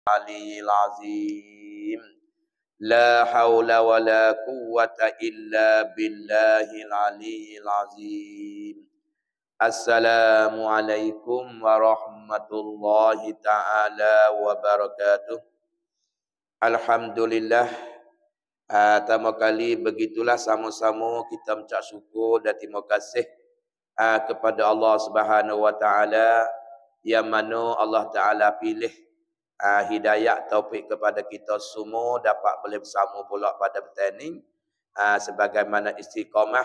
العلي العظيم لا حول ولا قوة إلا بالله العلي العظيم السلام عليكم ورحمة الله تعالى وbarakatuh. Alhamdulillah. Pertama kali begitulah sama-sama kita mengucap syukur dan terima kasih kepada Allah Subhanahu wa taala yang mana Allah taala pilih hidayah taufik kepada kita semua dapat boleh bersama pula pada petang ni sebagaimana istiqamah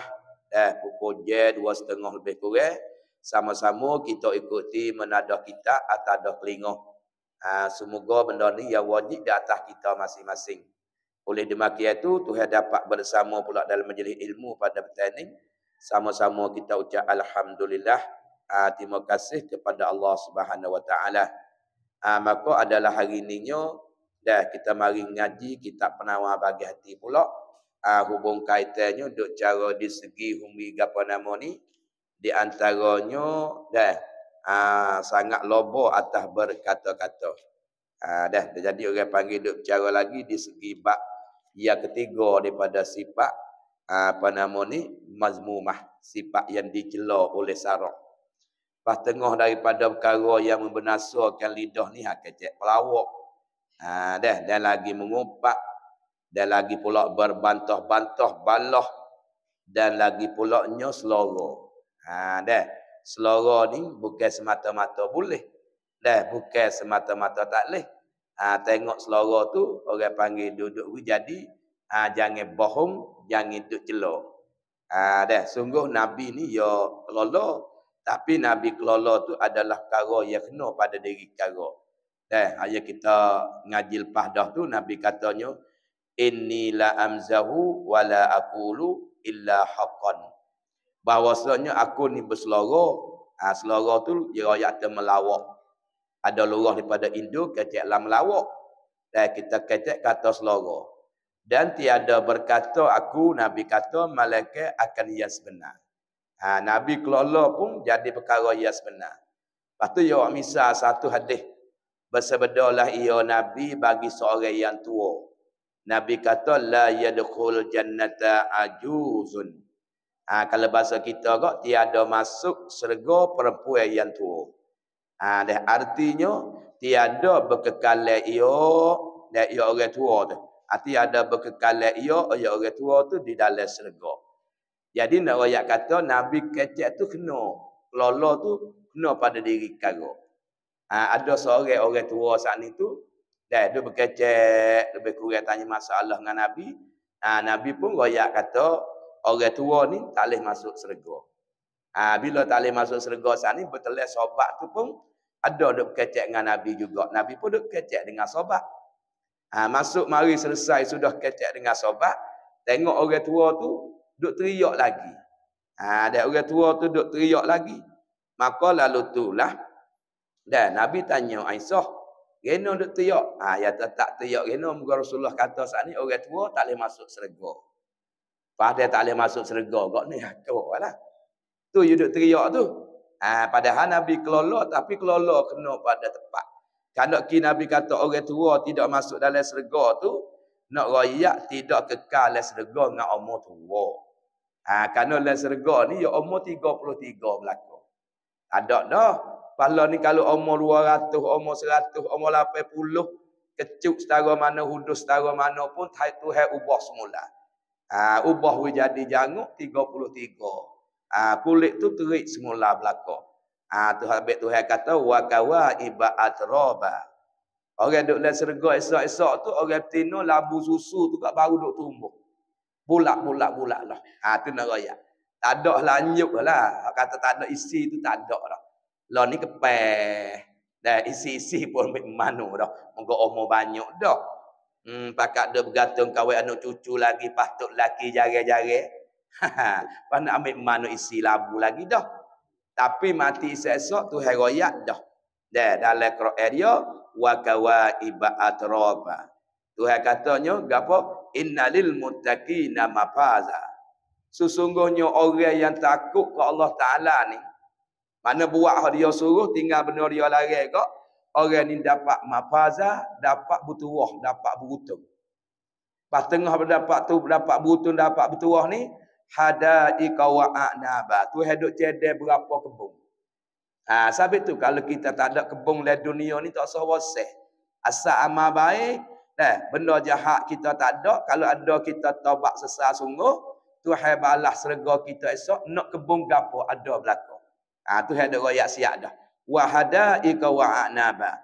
pukul 2:30 lebih kurang sama-sama kita ikuti menadah kita atas telinga. Semoga benda ni yang wajib di atas kita masing-masing. Oleh demikian itu, Tuhan dapat bersama pula dalam majlis ilmu pada petang ini. Sama-sama kita ucap Alhamdulillah. Terima kasih kepada Allah Subhanahu Wa Taala. Maka adalah hari ininya, dah kita mari ngaji kitab penawar bagi hati pula. Hubung kaitannya duk cara di segi humi apa nama ni. Di antaranya, dah sangat lobo atas berkata-kata. Dah jadi orang panggil duk cara lagi di segi bab yang ketiga daripada sifat apa nama ni mazmumah, sifat yang dicela oleh syarak. Pas tengah daripada perkara yang membinasakan lidah ni kecek pelawak. Dan lagi mengumpat dan lagi pula berbantah-bantah balah dan lagi pula nya selara. Selara ni bukan semata-mata boleh. Bukan semata-mata tak boleh. Tengok selara tu orang panggil duduk jadi jangan bohong, jangan duk cela. Sungguh Nabi ni ya kelola, tapi Nabi kelola tu adalah perkara yang kena pada diri perkara. Ayat kita ngaji lepas dah tu Nabi katanya inni la amzahu wa la aqulu illa haqqan. Bahwasanya aku ni berselera, selera tu dia ayat melawak. Ada lurah daripada Indo kecek lam lawak. Dan kita kecek kata selera. Dan tiada berkata aku, Nabi kata malaikat akan hias benar. Nabi kelola pun jadi perkara hias benar. Lepas tu ya misal satu hadis. Bersabdalah ia Nabi bagi seorang yang tua. Nabi kata la yadkhul jannata ajuzun. Kalau bahasa kita kok tiada masuk syurga perempuan yang tua. Dan artinya tiada berkekalan ia dan ia orang tua tu. Tiada berkekalan ia orang tua tu di dalam syurga. Jadi nak ayat kata Nabi kecek tu kena. Kelola tu kena pada diri perkara. Ada seorang orang tua saat ni tu dia berkecek lebih kurang tanya masalah dengan Nabi. Nabi pun ayat kata orang tua ni tak boleh masuk syurga. Bila tak boleh masuk syurga saat ni betul sobat tu pun ada duk kecek dengan Nabi juga. Nabi pun duk kecek dengan sobat. Masuk mari selesai sudah kecek dengan sobat, tengok orang tua tu duk teriak lagi. Dan orang tua tu duk teriak lagi. Maka lalu itulah dan Nabi tanya Aisyah, "Geno duk teriak?" Ya tak teriak geno, muka Rasulullah kata saat ni orang tua tak boleh masuk syurga. Padahal tak boleh masuk syurga, kok ni hakikatlah. Tu you duk teriak tu. Padahal Nabi kelola tapi kelola kena pada tempat. Kalau Nabi kata orang tua tidak masuk dalam syurga tu, nak royak tidak kekal dalam syurga dengan umur tua. Kerana dalam syurga ni ya umur 33 berlaku. Ada dah. Pala ni kalau umur 200, umur 100, umur 80, kecut setara mana, hudus setara mana pun Tuhan ubah semula. Ubah jadi janguk 33. Kulit tu terik semula belaka. Tuhan kata wa kawa iba atroba. Orang duk dalam syurga esok-esok tu orang betina labu susu tu kat baru duk tumbuh. Bulak-bulak lah. Tu nak raya. Tak ada lanjut lah. Kata tak ada isi tu tak ada dah. Lah ni kepeh. Dah isi-isi pun ambil manu dah. Moga umur banyak dah. Pakat dia bergantung kawin anak cucu lagi patut laki jari-jari. Pas nak ambil mana isi labu lagi dah. Tapi mati esok tu heroyak dah. Dalam Quran dia wa kawaiba atraba. Tuhan katanya gapo? Innalil muttaqina mafaza. Sesungguhnya orang yang takut ke Allah Taala ni mana buat dia suruh tinggal benar dia larang kok. Orang ni dapat mafaza, dapat butuah, dapat beruntung. Pas tengah berdapat tu, dapat beruntung, dapat bertuah ni, hadaika wa a'naba. Tu hidup cedek berapa kebun. Sebab tu kalau kita tak ada kebun di dunia ni tak usah wasih. Asal amal baik, benda jahat kita tak ada, kalau ada kita taubat sesal sungguh, Tuhan balas serga kita esok, nak kebun gapo ada berlaku. Tu hidup royak siap dah. Wa hadaika wa a'naba.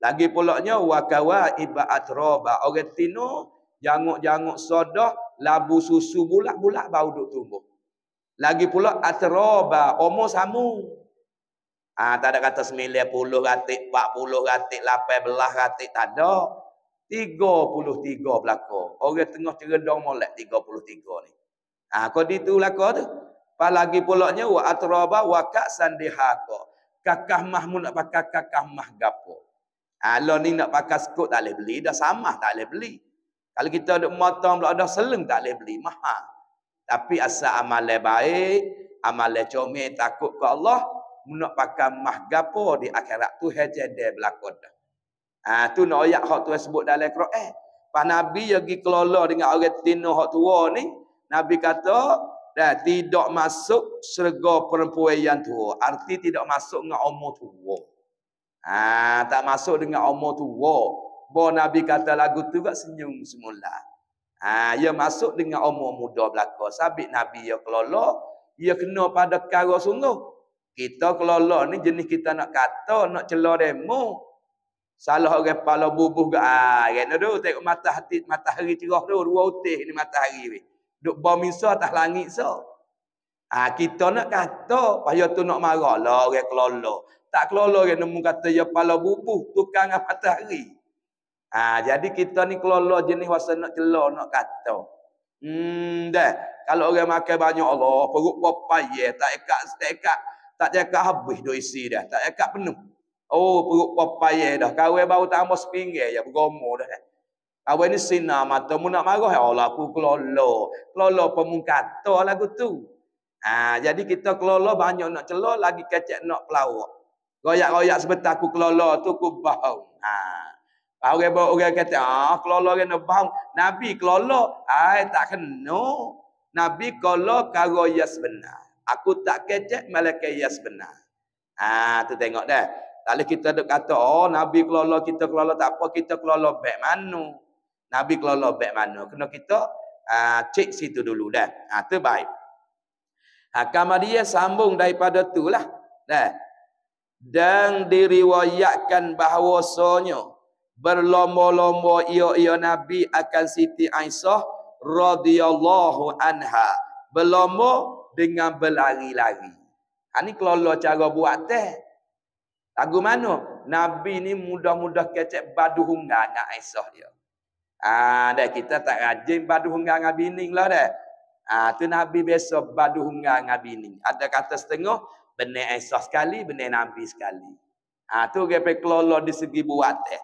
Lagi pulaknya wa kawaiba atroba. Orang tino janguk-janguk sodah, labu susu bulat-bulat bau duk tumbuh. Lagi pula atroba, umur samu. Tak ada kata 90 ratik, 40 ratik, 18 ratik, tak ada. 33 belaka. Orang tengah ceredong molek 33 ni. Kau itu belaka tu. Pas lagi pulaknya wa atroba wa ka'san dihaka. Kakah mah mu nak pakai kakah mah gapo. Lo ni nak pakai skut tak boleh beli, dah samah tak boleh beli. Kalau kita duk motong pula dah seleng tak boleh beli, mahal. Tapi asal amal baik, amal comel takut ke Allah, mu nak pakai mah gapo di akhirat tu hejede berlaku dah. Tu nak ayat hak tu sebut dalam Quran. Pas Nabi pergi kelola dengan orang tino hak tua ni, Nabi kata tidak masuk syurga perempuan yang tua. Arti tidak masuk dengan umur tua. Tak masuk dengan umur tua. Bo Nabi kata lagu tu gak senyum semula. Ia masuk dengan umur muda belaka. Sabit Nabi ia kelola, ia kena pada perkara sungguh. Kita kelola ni jenis kita nak kata, nak celah demo. Salah orang kepala bubuh ke kena tu tengok matahari cerah tu, dua utih ni matahari ni. Duk bom misah atas langit so. Kita nak kata, payah tu nak marah lah orang kelola. Tak kelola orang nemu kata ya kepala bubuh, tukang matahari. Jadi kita ni kelola jenis wasa nak celah, nak kata. Dah. Kalau orang makan banyak Allah, perut papaya, tak cakap habis duk isi dah, tak cakap penuh. Perut papaya dah. Kawan baru tambah sepinggir ya bergomo dah. Kawan ni sinar mata mu nak marah ya Allah aku kelola. Kelola pemun kata lagu tu. Jadi kita kelola banyak nak celah, lagi kecek nak pelawak. Royak-royak sebentar aku kelola tu aku bau. Orang kata, kelola kena bau. Nabi kelola, tak kena. Nabi kelola karo yas benar. Aku tak kecek malaikat yas benar. Tu tengok dah. Kalau kita duk kata, Nabi kelola, kita kelola tak apa, kita kelola baik mana. Nabi kelola baik mana. Kena kita cek situ dulu dah. Tu baik. Kemudian sambung daripada tu lah. Dan diriwayatkan bahawasanya berlomba-lomba ia Nabi akan Siti Aisyah radhiyallahu anha. Berlomba dengan berlari-lari. Ini kelola cara buat teh. Lagu mana? Nabi ni mudah-mudah kecek badu hunggar dengan Aisyah dia. Dah kita tak rajin badu hunggar dengan bini lah dah. Tu Nabi biasa badu hunggar dengan bini. Ada kata setengah, benar Aisyah sekali, benar Nabi sekali. Tu gepe kelola di segi buat teh.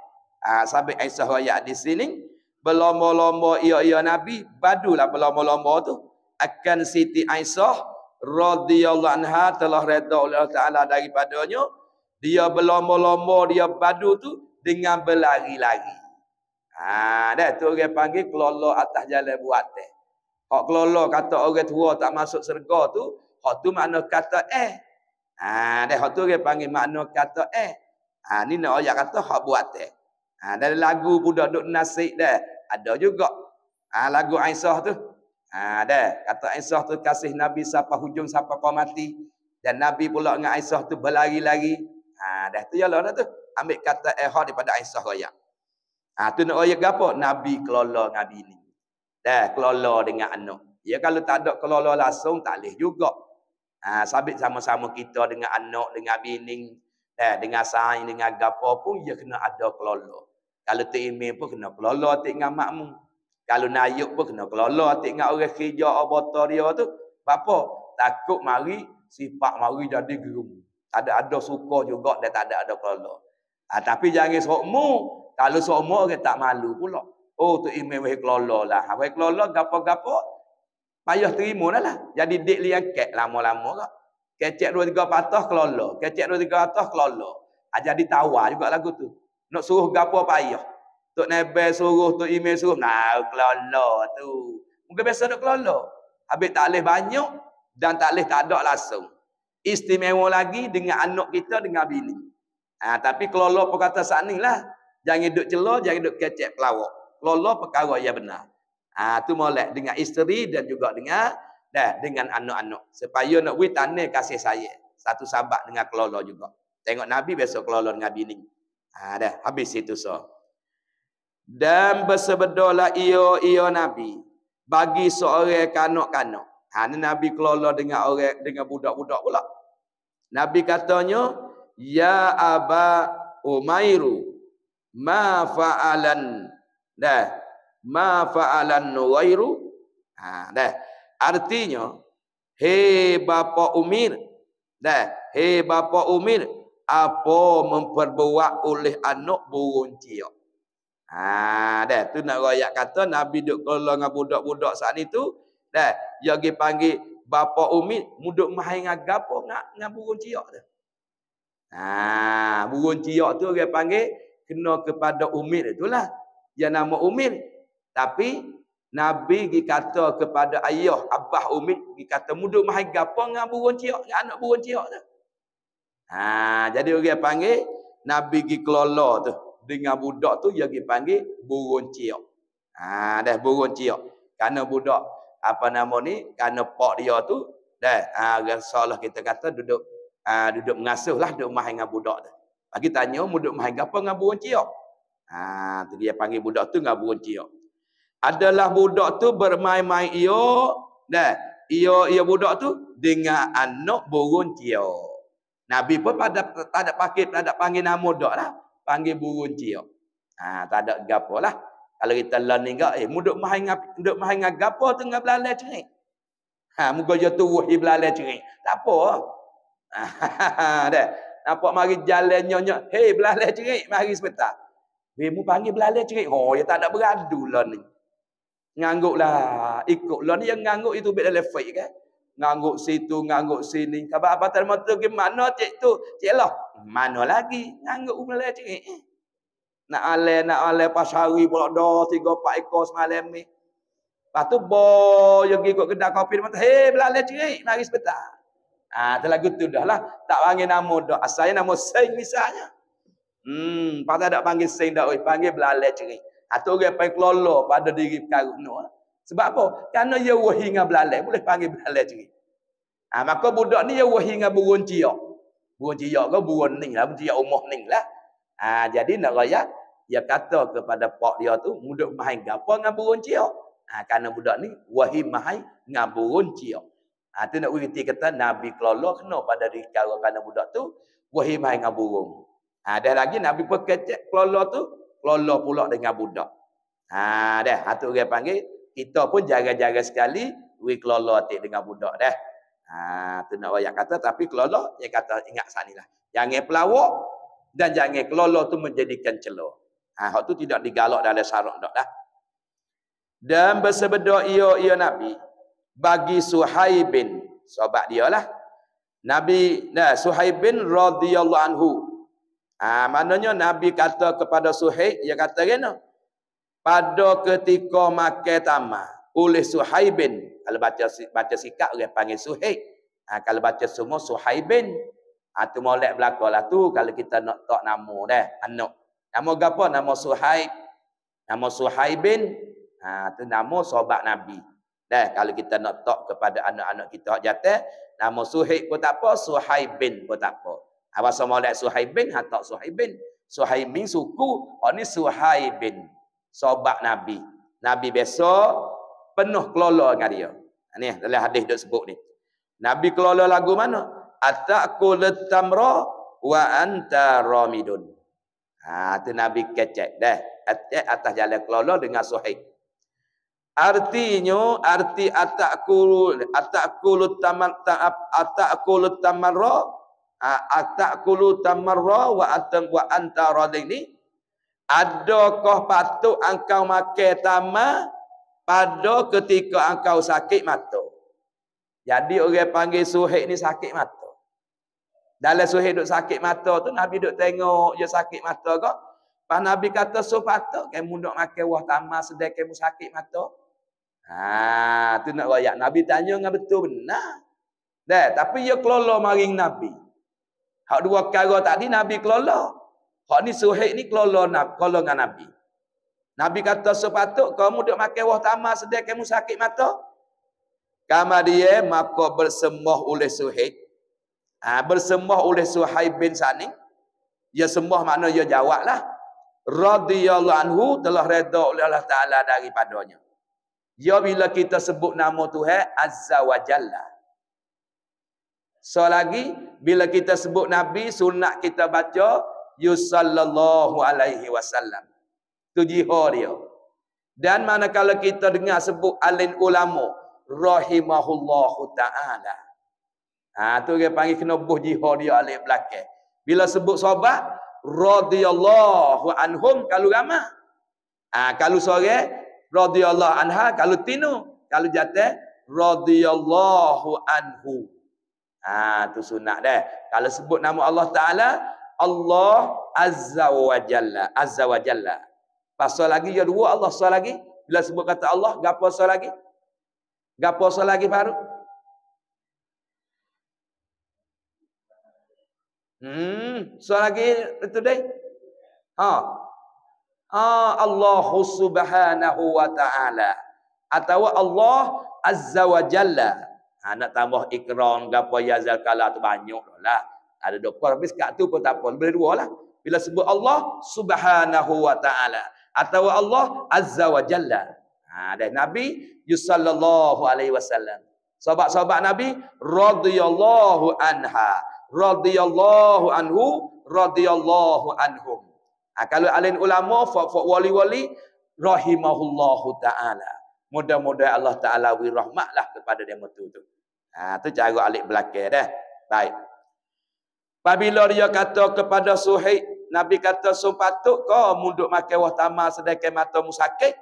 Sampai Aisyah royak di sini, berlomba-lomba ia Nabi, badulah berlomba-lomba tu. Akan Siti Aisyah radhiyallahu anha telah redha oleh Allah Taala daripadanya. Dia berlomba-lomba, dia badu tu dengan berlari-lari. Dah tu orang panggil kelola atas jalan buat teh. Hak kelola kata orang tua tak masuk syurga tu, hak tu makna kata dah hak tu orang panggil makna kata ni nak ayat kata hak buat teh. Dari lagu budak duk nasik dah. Ada juga. Lagu Aisyah tu. Dah kata Aisyah tu kasih Nabi siapa hujung siapa kau mati. Dan Nabi pula dengan Aisyah tu berlari-lari. Dah tu yalah dah tu. Ambil kata daripada Aisyah royak. Tu nak royak apa? Nabi kelola Nabi ni. Dah kelola dengan anak. Ya kalau tak ada kelola langsung tak boleh juga. Sabit sama-sama kita dengan anak, dengan bini, dengan saing, dengan gapo pun dia kena ada kelola. Kalau tu email pun kena kelola tik dengan makmu. Kalau nayuk pun kena kelola tik dengan orang kerja abota dia tu. Apa? Takut mari sifat mari jadi gerum. Ada suka juga dan tak ada kelola. Tapi jangan sokmu. Kalau sokmu orang tak malu pula. Tu email wahai kelola lah. Wahai kelola gapo-gapo payah terima dah lah. Jadi dek liang kek lama-lama kak. Kecek 2-3 patah kelola. Kecek 2-3 patah kelola. Jadi tawar juga lagu tu. Nak suruh gapo payah. Tok Nebel suruh, Tok Email suruh. Nah, kelolo tu. Mungkin biasa duk kelolo. Habis tak boleh banyak dan tak boleh tak ada langsung. Istimewa lagi dengan anak kita dengan bini. Tapi kelolo perkata saat ni lah. Jangan duk celah, jangan duk kecek pelawak. Kelolo perkara yang benar. Tu molek dengan isteri dan juga dengan anak-anak. Supaya nak wui tanah kasih sayang. Satu sahabat dengan kelolo juga. Tengok Nabi besok kelolo dengan bini. Dah habis itu so. Dan bersebedolah iyo Nabi bagi seorang kanak-kanak. Ni Nabi kelolo dengan orang dengan budak-budak pula. Nabi katanya, ya Aba Umairu ma fa'alan nuwairu. Artinya, hei bapa Umir, hei bapa Umir, apa memperbuat oleh anak burung ciak. Tu nak royak kata Nabi duk keluar dengan budak-budak saat itu, dia pergi panggil bapa Umir, muduk main dengan gapo dengan burung ciak tu. Burung ciak tu dia panggil kena kepada Umir itulah. Dia nama Umir. Tapi Nabi pergi kata kepada ayah abah Umir, pergi kata muduk main gapo dengan burung ciak, dengan anak burung ciak tu. Jadi dia panggil Nabi pergi kelola tu dengan budak tu dia pergi panggil burung ciak. Burung ciak. Karena budak apa nama ni, karena pak dia tu salah kita kata duduk mengasuhlah, duduk main dengan budak tu. Bagi tanya muduk main gapo dengan burung ciak. Tu dia panggil budak tu dengan burung ciak. Adalah budak tu bermain-main ia budak tu dengan anak burung ciak. Nabi pun tak ada panggil nama dak lah, panggil burung ciak. Tak ada gapo lah. Kalau kita learning ke, muduk main dengan gapo tu dengan belalai cerik. Muka je tu wahi belalai cerik. Tak apa. Dah. Nampak mari jalan nyonya, hei belalai cerik, mari sebentar. Mu panggil belalai cerik. Ya tak ada beradu lah ni. Ngangguklah, ikutlah ni yang ngangguk itu bit dalam fake kan. Ngangguk situ, ngangguk sini. Khabar apa termotor ke mana cik tu? Cik lah. Mana lagi? Ngangguk belalai cerik. Nak ale pasari pula dah 3-4 ekor semalam ni. Lepas tu boy pergi ikut kedai kopi dia kata, "Hei, belalai cerik, mari sebentar." Tu lagu tu dah lah. Tak panggil nama dah. Asalnya nama Sain misalnya. Pasal tak panggil Sain dah, panggil belalai cerik. Tu orang panggil kelolo pada diri perkara no. Sebab apa? Kerana dia wahi dengan belalai, boleh panggil belalai cerik. Maka budak ni dia wahi dengan burung ciak. Burung ciak ke burung ning lah, burung ciak umah ning lah. Jadi nak raya, dia kata kepada pak dia tu, muduk main gapo dengan burung ciak. Kerana budak ni wahi main dengan burung ciak. Tu nak beriti kata Nabi kelolo kena pada diri perkara kerana budak tu wahi main dengan burung. Dah lagi Nabi pun kecek kelolo tu, kelolo pula dengan budak. Tu dia panggil, kita pun jaga-jaga sekali, we kelolo atik dengan budak dah. Tu nak royak kata, tapi kelolo, dia kata ingat sanilah. Jangan pelawak, dan jangan kelolo tu menjadikan celah. Hak tu tidak digalak dalam syarak dah. Dan bersabda ia Nabi bagi Suhaibin, sahabat dia lah. Nabi Suhaibin radhiyallahu anhu. Maknanya Nabi kata kepada Suhaib, dia kata gini, pada ketika makan tamar oleh Suhaibin, kalau baca sikap dia panggil Suhaib. Kalau baca semua Suhaibin, tu molek belakalah tu kalau kita nak tak nama dah anak. Nama gapo? Nama Suhaib. Nama Suhaibin, tu nama sahabat Nabi. Kalau kita nak tak kepada anak-anak kita hak jatuh, nama Suhaib pun tak apa, Suhaibin pun tak apa. Bahasa molek Suhaibin, tak Suhaibin. Suhaibin suku, ni Suhaibin. Sahabat Nabi. Nabi besok penuh kelolo dengan dia. Ni dalam hadis duk sebut ni. Nabi kelolo lagu mana? Ataqul tamra wa anta ramidun. Tu Nabi kecek dah. Atas jalan kelolo dengan Suhaib. Artinya, arti ataqul tamarra wa anta radin ni, adakah patut engkau makan tamar pada ketika engkau sakit mata? Jadi orang panggil Suhaib ni sakit mata. Dalam Suhaib duk sakit mata tu, Nabi duk tengok je sakit mata kok. Pas Nabi kata, so patut kamu duk makan wah tamar sedai kamu sakit mata. Tu nak royak. Nabi tanya dengan betul benar. Dah, tapi dia kelola maring Nabi. Hak dua perkara tadi Nabi kelola. Hak ni Suhaib ni kelola dengan Nabi. Nabi kata, so patut kamu duk makan wah tamar sedai kamu sakit mata. Kemudian maka bersembah oleh Suhaib. Bersembah oleh Suhaib bin Sanim. Dia sembah makna dia jawablah. Radhiyallahu anhu, telah redha oleh Allah Ta'ala daripadanya. Ya bila kita sebut nama Tuhan Azza wa Jalla. So lagi bila kita sebut Nabi, sunat kita baca Yusallallahu alaihi wasallam. Tu jihad dia. Dan manakala kita dengar sebut alim ulama rahimahullahu ta'ala. Tu dia panggil kena buh jihad dia alif belakang. Bila sebut sahabat radhiyallahu anhum kalau ramah. Kalau sore radhiyallahu anha, kalau tinu, kalau jatuh radhiyallahu anhu. Tu sunat dah. Kalau sebut nama Allah Taala, Allah Azza wa Jalla, Azza wa Jalla. Pasal lagi ya dua Allah so lagi. Bila sebut kata Allah, gapo so lagi? Gapo so lagi baru? So lagi itu deh. Allah subhanahu wa ta'ala. Atau Allah azza wa jalla. Nak tambah ikram gapo yazal kala tu banyak lah. Ada dua habis kat tu pun tak apa. Boleh dua lah. Bila sebut Allah subhanahu wa ta'ala. Atau Allah azza wa jalla. Dan Nabi sallallahu alaihi wasallam. Sahabat-sahabat Nabi radhiyallahu anha, radhiyallahu anhu, radhiyallahu anhum. Kalau alim ulama wali-wali rahimahullahu taala. Mudah-mudahan Allah Taala wi rahmatlah kepada dia betul tu. Tu cara alik belakang dah. Baik. Apabila dia kata kepada Suhaib, Nabi kata sepatut kau munduk makan wah tamar sedekah matamu sakit.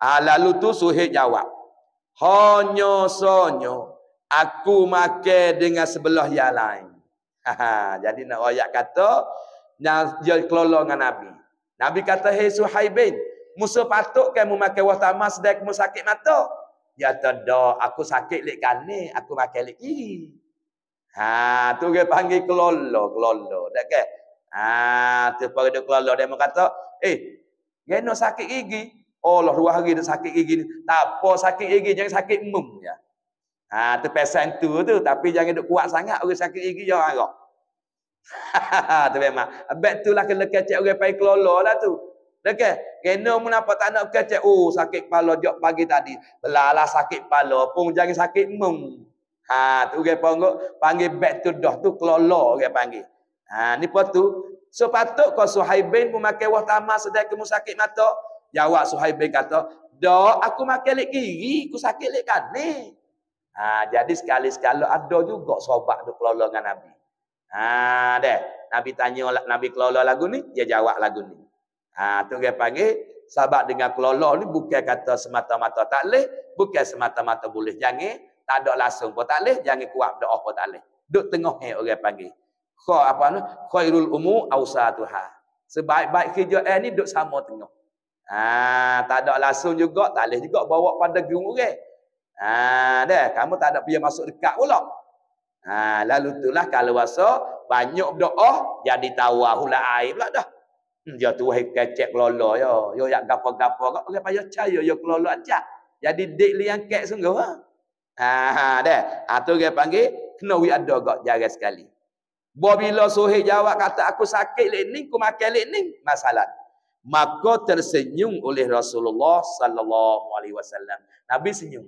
Lalu tu Suhaib jawab, hanya sonyo aku makan dengan sebelah yang lain. Jadi nak ayat kata dia kelola dengan Nabi. Nabi kata, hei Suhaibin, musuh patut kamu makan wah tamar sedek kamu sakit mata. Dia kata, dah aku sakit lek kane, aku makan lek kiri. Tu dia panggil kelola. Dak ke? Tu pada dia kelola dia kata, geno sakit gigi. Oh lah 2 hari dah sakit gigi ni. Tak apa sakit gigi, jangan sakit mum ya. Tu pesan tu, tapi jangan duk kuat sangat orang sakit gigi jangan agak. Tu memang. Abang tu lah kena kecek orang pai kelola lah tu. Dekat. Kena mun apa tak nak kecek. Oh sakit kepala jok pagi tadi. Belalah sakit kepala pun jangan sakit mum. Tu orang panggil back tu dah tu kelola orang panggil. Ni apa tu? So patut kau Suhaibin memakai wah tamar sedang kamu sakit mata. Jawab Suhaibin kata, dah aku makan lek kiri, aku sakit lek kanan. Jadi sekali-sekala ada juga sahabat tu kelola dengan Nabi. Deh. Nabi tanya Nabi kelola lagu ni, dia jawab lagu ni. Tu dia panggil sahabat dengan kelola ni bukan kata semata-mata tak leh, bukan semata-mata boleh. Jangan tak ada langsung pun tak leh, jangan kuat doa pun tak leh. Duk tengah orang panggil. Khairul umu awsatuha. Sebaik-baik kerja ni duk sama tengah. Tak ada langsung juga, tak leh juga bawa pada gerung orang. Dah, kamu tak ada pergi masuk dekat pula. Lalu itulah kalau rasa banyak doa jadi tawar hula air pula dah. Dia tu kecek kelola yo. Yo yak gapo-gapo kak orang payah percaya yo kelola acak. Jadi dik liang kek sungguh. Dah. Tu dia panggil kena wi ada gak jaga sekali. Bila Suhaib jawab kata aku sakit lek ni, aku makan lek ni, masalah. Maka tersenyum oleh Rasulullah sallallahu alaihi wasallam. Nabi senyum.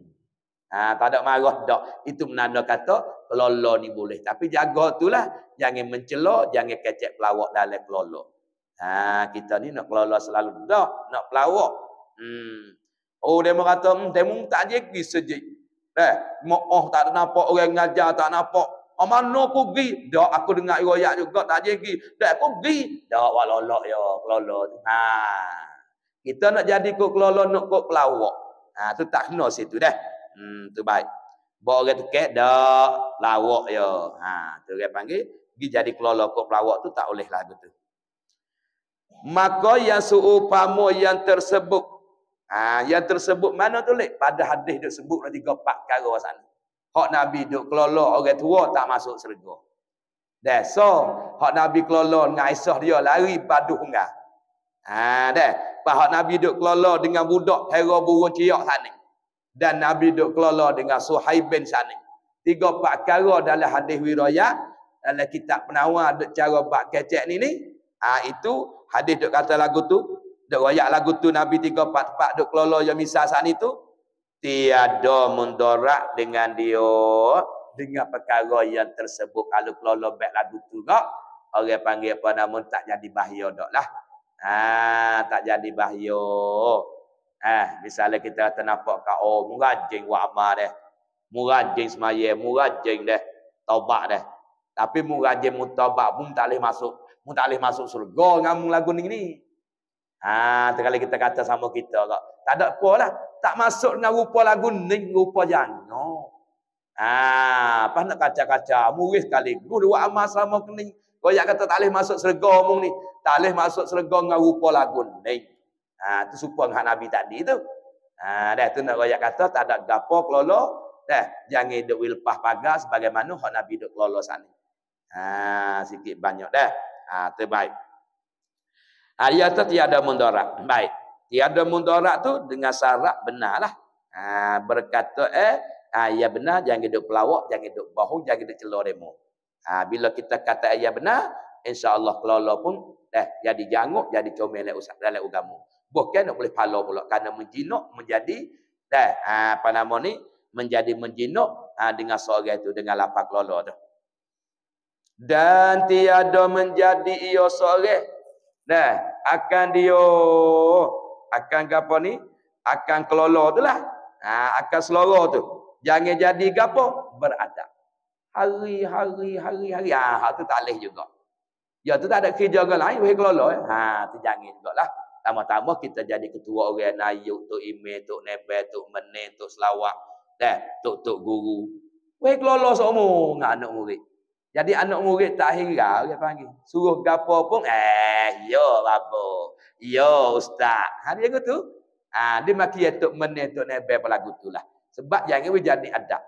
Tak ada marah dak. Itu menanda kata kelola ni boleh. Tapi jaga itulah jangan mencela, jangan kecek pelawak dalam kelola. Kita ni nak kelola selalu dah, nak pelawak. Dia kata, temu tak jadi sejik. Tak nampak orang ngajar, tak nampak. Mana aku pergi? Dak aku dengar riwayat juga tak jadi. Dak aku pergi. Dak walolok ya kelola. Kita nak jadi kok kelola, nak kok pelawak. Tu tak kena situ dah. Tu baik. Bawa orang tekek dak lawak ya. Tu dia panggil Pergi jadi kelola kok pelawak tu tak boleh lagu tu. Maka yang seumpama yang tersebut. Yang tersebut mana tu lek? Pada hadis duk sebut ada 3-4 perkara sana. Hak Nabi duk kelola orang tua tak masuk syurga. Dah, so hak Nabi kelola dengan Aisyah dia lari padu hungah. Dah. Hak Nabi duk kelola dengan budak hera burung ciak sana. Dan Nabi duk kelola dengan Suhaib bin sana. 3-4 perkara dalam hadis wirayat dalam kitab penawar duk cara bab kecek ni. Itu hadis duk kata lagu tu, duk royak lagu tu Nabi 3-4 tempat duk kelola yang misal sana itu tiada mundarat dengan dia dengan perkara yang tersebut. Kalau kelola baik lagu tu kak, orang panggil apa nama tak jadi bahaya dak lah. Tak jadi bahaya. Misalnya kita kata nampak kat murajing wa amal dah. Murajing semaya, murajing dah. Taubat dah. Tapi murajing mutaubat pun tak boleh masuk. Mu tak boleh masuk surga dengan lagu ni. Sekali kita kata sama kita kak. Tak ada apa lah. Tak masuk dengan rupa lagu ni, rupa jangan. Pas nak kaca-kaca, murid sekali. Guru buat amal sama kening. Koyak kata tak boleh masuk syurga omong ni. Tak boleh masuk syurga dengan rupa lagu ni. Tu supaya dengan Nabi tadi tu. Dah tu nak koyak kata tak ada gapo kelola. Dah jangan duk wilpah pagar sebagaimana hak Nabi duk kelola sana. Sikit banyak dah. Terbaik. Ayat tu tiada mundarat. Baik. Tiada mundarat tu dengan syarat benarlah. Berkata ya benar, jangan duk pelawak, jangan duk bahu, jangan duk celor demo. Bila kita kata ya benar, insya-Allah kelola pun dah jadi janguk, jadi comel dalam agama. Bukan nak boleh pala pula kerana menjinuk menjadi dah apa nama ni menjadi menjinuk dengan seorang itu dengan lapar kelola tu. Dan tiada menjadi ia seorang akan dia akan gapo ni akan kelola tu lah akan selora tu jangan jadi gapo beradab hari-hari hak tu tak leh juga ya tu tak ada kerja lain weh kelola tu jangan jugalah tambah-tambah kita jadi ketua orang nayuk tok email tok nebel tok menen tok selawat tok guru weh kelola seumur dengan anak murid. Jadi anak murid tak hirau dia panggil. Suruh gapo pun ya babo. Ya ustaz. Dia gitu. Dia maki tok menen tok nebel lagu tulah. Sebab jangan jadi adab.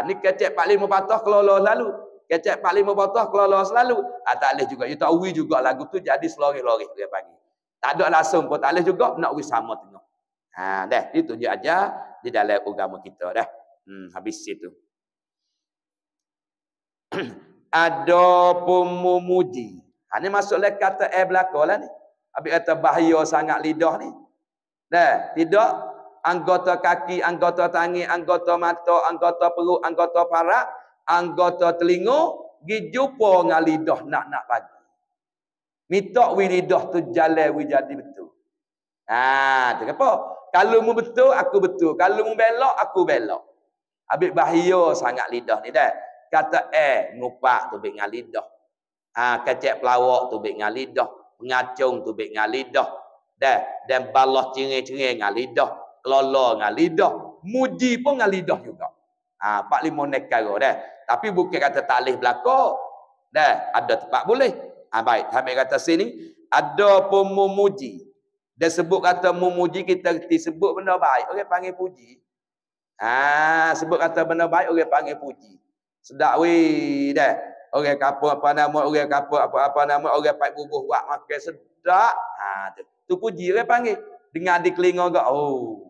Ni kecek 45 patah kelola selalu. Kecek 45 patah kelola selalu. Tak leh juga. You tahu juga lagu tu jadi selori-lori dia panggil. Tak ada langsung pun tak leh juga nak wis sama tengok. Dah ditunjuk aja di dalam agama kita dah. Habis situ. Ada pun memuji. Ini masuklah kata belakang lah ni. Habis kata bahaya sangat lidah ni. Tidak. Anggota kaki, anggota tangan, anggota mata, anggota perut, anggota parak, anggota telinga. Pergi jumpa dengan lidah nak pagi. Minta lidah tu jalan jadi betul. Tu apa? Kalau mu betul, aku betul. Kalau mu belok, aku belok. Habis bahaya sangat lidah ni dah. Kata ngupak tu baik dengan lidah. Kecek pelawak tu baik dengan lidah. Pengacung tu baik dengan lidah. Dan balah cengih-cengih dengan lidah. Kelola dengan lidah. Muji pun dengan lidah juga. 4-5 nekara dah. Tapi bukan kata tak boleh belakang. Ada tempat boleh. Baik. Sampai kata sini. Ada pun memuji. Dia sebut kata memuji kita disebut benda baik. Orang panggil puji. Sebut kata benda baik orang panggil puji. Sedap weh dah. Orang kapur apa nama, orang kapur apa nama, orang pak bubuh buat makan sedap. Tu puji orang panggil. Dengar di telinga gak,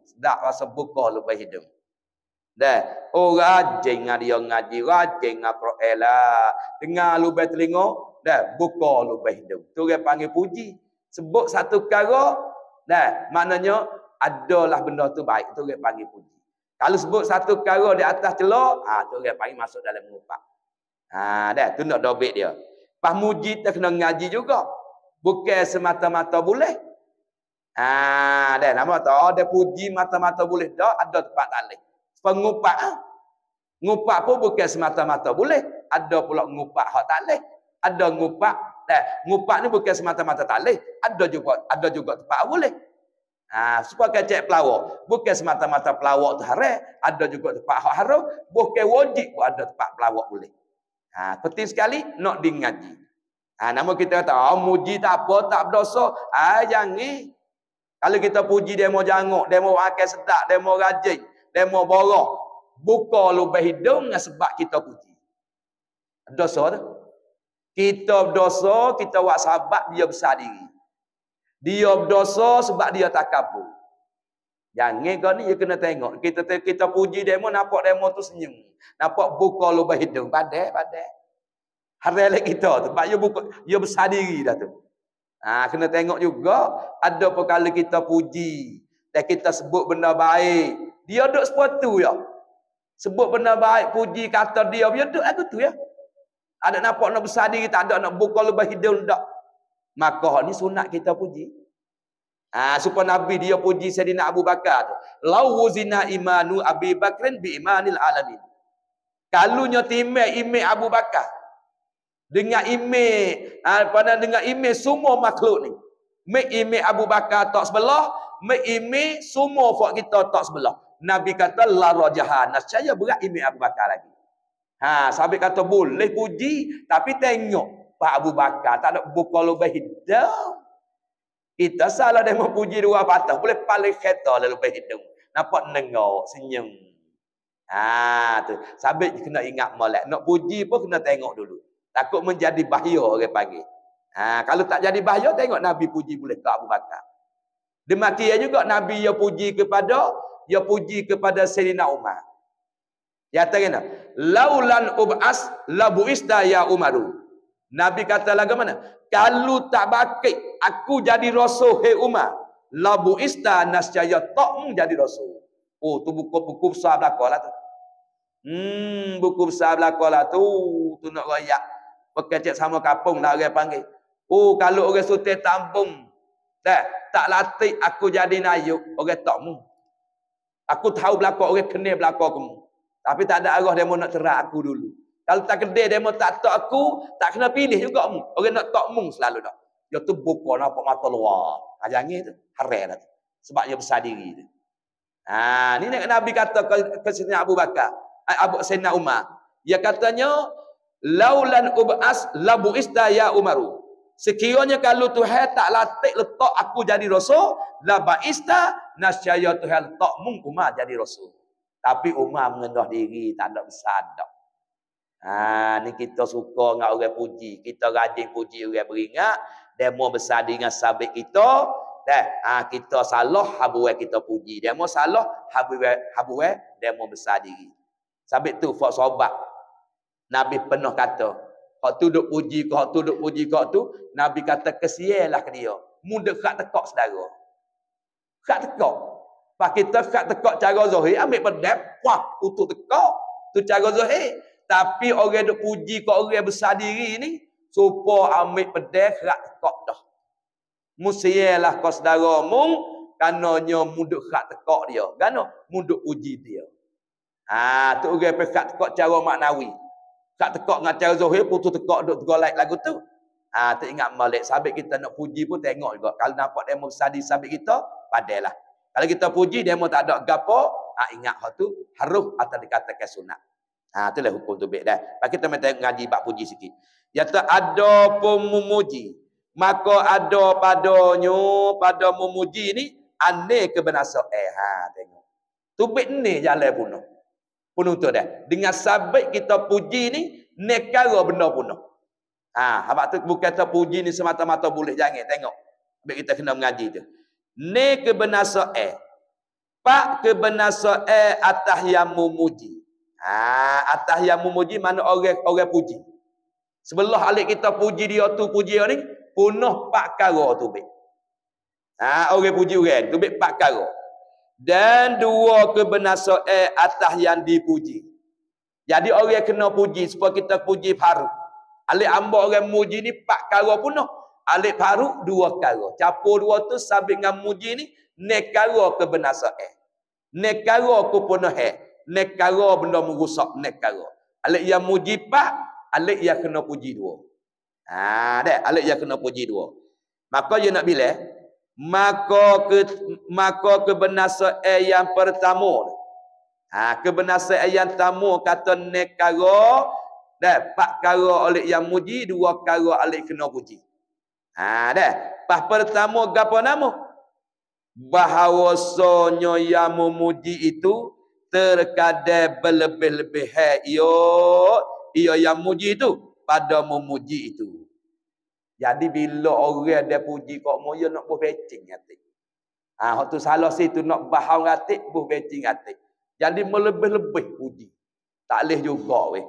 sedap rasa buka lepas hidung. Rajin dia ngaji, rajin Al-Quran lah. Dengar lepas telinga, buka lepas hidung. Tu orang panggil puji. Sebut satu perkara, maknanya adalah benda tu baik, tu orang panggil puji. Kalau sebut satu perkara di atas celak, tu orang panggil masuk dalam mengupak. Tu nak dobek dia. Pas muji kita kena ngaji juga. Bukan semata-mata boleh. Nama tahu ada puji mata-mata boleh dah, ada tempat tak boleh. Pengupak. Ngupak pun bukan semata-mata boleh. Ada pula ngupak hak tak boleh. Ada ngupak. Ngupak ni bukan semata-mata tak boleh. Ada juga tempat boleh. Supaya kecek pelawak. Bukan semata-mata pelawak tu haram. Ada juga tempat hak haram. Bukan wajib pun ada tempat pelawak boleh. Penting sekali nak di ngaji. Nama kita kata, muji tak apa, tak berdosa. Jangan. Kalau kita puji demo janguk, demo makan sedap, demo rajin, demo borong, buka lubang hidung sebab kita puji. Dosa tu. Kita berdosa, kita buat sahabat dia besar diri. Dia berdosa sebab dia takabur. Jangan kau ni, dia kena tengok. Kita puji demo, nampak demo tu senyum. Nampak buka lubang hidung. Padai. Hari kita tu. Sebab dia besar diri dah tu. Kena tengok juga. Ada perkara kita puji. Dan kita sebut benda baik. Dia duduk sepatu ya. Sebut benda baik, puji kata dia. Dia duduk lagu tu ya. Ada nampak nak besar diri, tak ada nak buka lubang hidung tak. Maka ni sunat kita puji. Supaya Nabi dia puji Sayyidina Abu Bakar tu. Lau wuzina imanu Abi Bakrin bi imanil alamin. Kalunya timai Abu Bakar dengan dengan semua makhluk ni. Mek Abu Bakar tak sebelah, mek semua fak kita tak sebelah. Nabi kata la rajahan. Saya berat Abu Bakar lagi. Sahabat kata boleh puji tapi tengok Pak Abu Bakar tak ada buka lubang hidung. Kita salah dia memuji dua patah. Boleh paling kereta lalu berhidung. Nampak nengok, senyum. Tu. Sabit kena ingat molek. Nak puji pun kena tengok dulu. Takut menjadi bahaya orang panggil. Kalau tak jadi bahaya, tengok Nabi puji boleh ke Abu Bakar. Demikian juga Nabi dia puji kepada Sayyidina Umar. Ya kata laulan ub'as la bu'ista ya Umaru. Nabi kata lagu mana? Kalau tak bakit aku jadi rasul hai Umar, la bu'ista nascaya takmu jadi rasul. Tu buku besar belakanglah tu. Buku besar belakanglah tu. Tu nak royak. Pekecek sama kampung dah orang panggil. Kalau orang Sultan Tambung tak latih aku jadi nayuk, orang takmu. Aku tahu belakang orang kena belakang kamu. Tapi tak ada arah dia mau nak terak aku dulu. Kalau tak kedai dia mau tak aku, tak kena pilih juga mu. Orang nak tak mung selalu dah. Dia tu buka nampak mata luar. Jangan tu. Haram dah tu. Sebab dia besar diri tu. Ni Nabi kata ke Sayyidina Abu Bakar. Sayyidina Umar. Dia katanya, laulan ub'as la bu'ista ya Umaru. Sekiranya kalau Tuhan tak latih letak aku jadi rasul, la ba'ista nasyaya Tuhan letak mung Umar jadi rasul. Tapi Umar mengendah diri, tak ada besar dah. Ni kita suka dengan orang puji. Kita rajin puji orang beringat. Demo besar dengan sahabat kita. Kita salah, habuai kita puji. Demo salah, habuai, demo besar diri. Sahabat tu, fak sobat. Nabi pernah kata, hak tu duk puji, hak tu duk puji, hak tu. Nabi kata, kesialah ke dia. Muda kat tekak saudara. Kat tekak. Pak kita kat tekak cara zahir, ambil pedap, wah, tutup tekak. Tu cara zahir. Tapi orang duk puji kat orang besar diri ni, supaya ambil pedang rak tekak dah. Musialah kau saudara mung, kananya muduk rak tekak dia. Gano muduk puji dia. Tu orang pekat tekak cara maknawi. Rak tekak dengan cara zahir, putus tekak duk tegolak lagu tu. Tak ingat malik. Sahabat kita nak puji pun tengok juga. Kalau nampak demo besar di sahabat kita, padailah. Kalau kita puji, demo tak ada gapo, ingat hal tu harus atau dikatakan sunat. Itulah hukum tu baik dah. Pak kita minta ngaji bab puji sikit. Ya tak ada pun memuji, maka ada pada memuji ni ane kebenasaan. Tengok. Tu baik ni jalan punuh. Punuh tu dah. Dengan sabit kita puji ni nekara benda punuh. Habaq tu bukan kata puji ni semata-mata boleh, jangan tengok. Baik kita kena mengaji tu. Ne kebenasaan. Pak kebenasaan atas yang memuji. Atas yang memuji mana orang puji. Sebelah alik kita puji dia tu puji dia ni, punah pak kara tu baik. Orang puji orang tu baik pak kara. Dan dua kebenasaan atas yang dipuji. Jadi orang kena puji supaya kita puji paru. Alik hamba orang muji ni pak kara punah. Alik paru dua kara. Capur dua tu sabit dengan muji ni nekara kebenasaan. Nekara kepunahan. Nekara benda merusak nekara. Alik yang muji pak, alik yang kena puji dua. Alik yang kena puji dua. Maka dia nak bilang, maka kebenasaan yang pertama. Kebenasaan yang pertama kata nekara Dah, 4 perkara oleh yang muji, 2 perkara oleh kena puji. Dah. Pas pertama gapo nama? Bahawasanya yang memuji itu terkadang berlebih-lebih. Ia yang muji itu pada memuji itu. Jadi bila orang dia puji kok moyo nak buh becing hati. Hak tu salah situ nak bahau hati buh becing hati. Jadi melebih-lebih puji. Tak leh juga weh.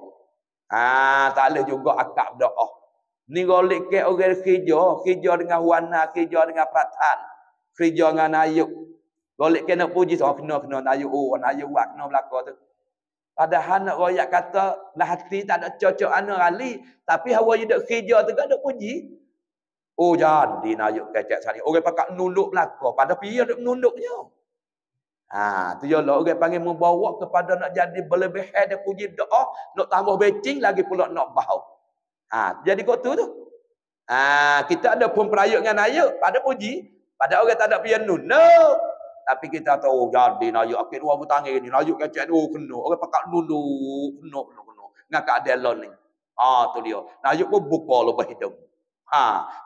Tak leh juga akak berdoa. Ni golek ke orang kerja dengan warna, kerja dengan perhatian, kerja dengan ayuk. Golek ke nak puji kena ayuk ayuk buat kena belaka tu. Padahal nak royak kata lah hati tak ada cocok ana kali, tapi hawa you dak kerja tu kan dak puji. Jadi nak ayuk kecek sani. Orang pakak nunduk belaka, pada piye dak menunduknya. Tu ya lah orang panggil membawa kepada nak jadi berlebihan dia puji doa, nak tambah becing lagi pula nak bau. Jadi kau tu. Kita ada pun perayuk dengan ayuk pada puji, pada orang tak ada piano. No. Tapi kita tahu jadi ayuk akhir dua butang ni, ayuk kecek kena. Orang pakak nunduk, kena. Ngak ada lon ni. Tu dia. Ayuk pun buka lebih hidung.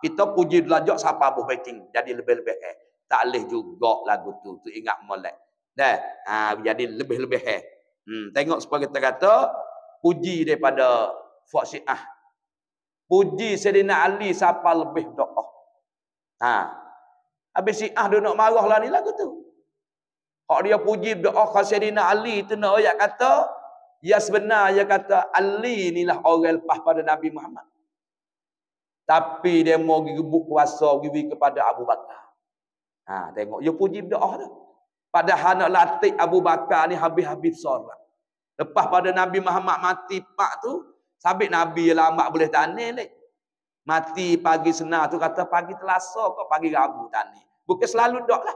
Kita puji belajar siapa buh becing jadi lebih-lebih tak leh juga lagu tu ingat molek. Jadi lebih-lebih tengok supaya kita kata puji daripada Fak Syiah. Puji Sayyidina Ali siapa lebih doa. Habis Syiah dia nak marah lah ni lagu tu. Hak dia puji doa ke Sayyidina Ali tu nak ayat kata, ya sebenar dia kata Ali inilah orang lepas pada Nabi Muhammad. Tapi dia mau gebuk kuasa pergi kepada Abu Bakar. Tengok dia puji doa tu. Padahal nak latih Abu Bakar ni habis-habis solat. Lepas pada Nabi Muhammad mati pak tu, sabit Nabi lambat boleh tanil leh. Mati pagi senar tu kata pagi Selasa kok pagi Rabu tanil. Bukan selalu dok lah.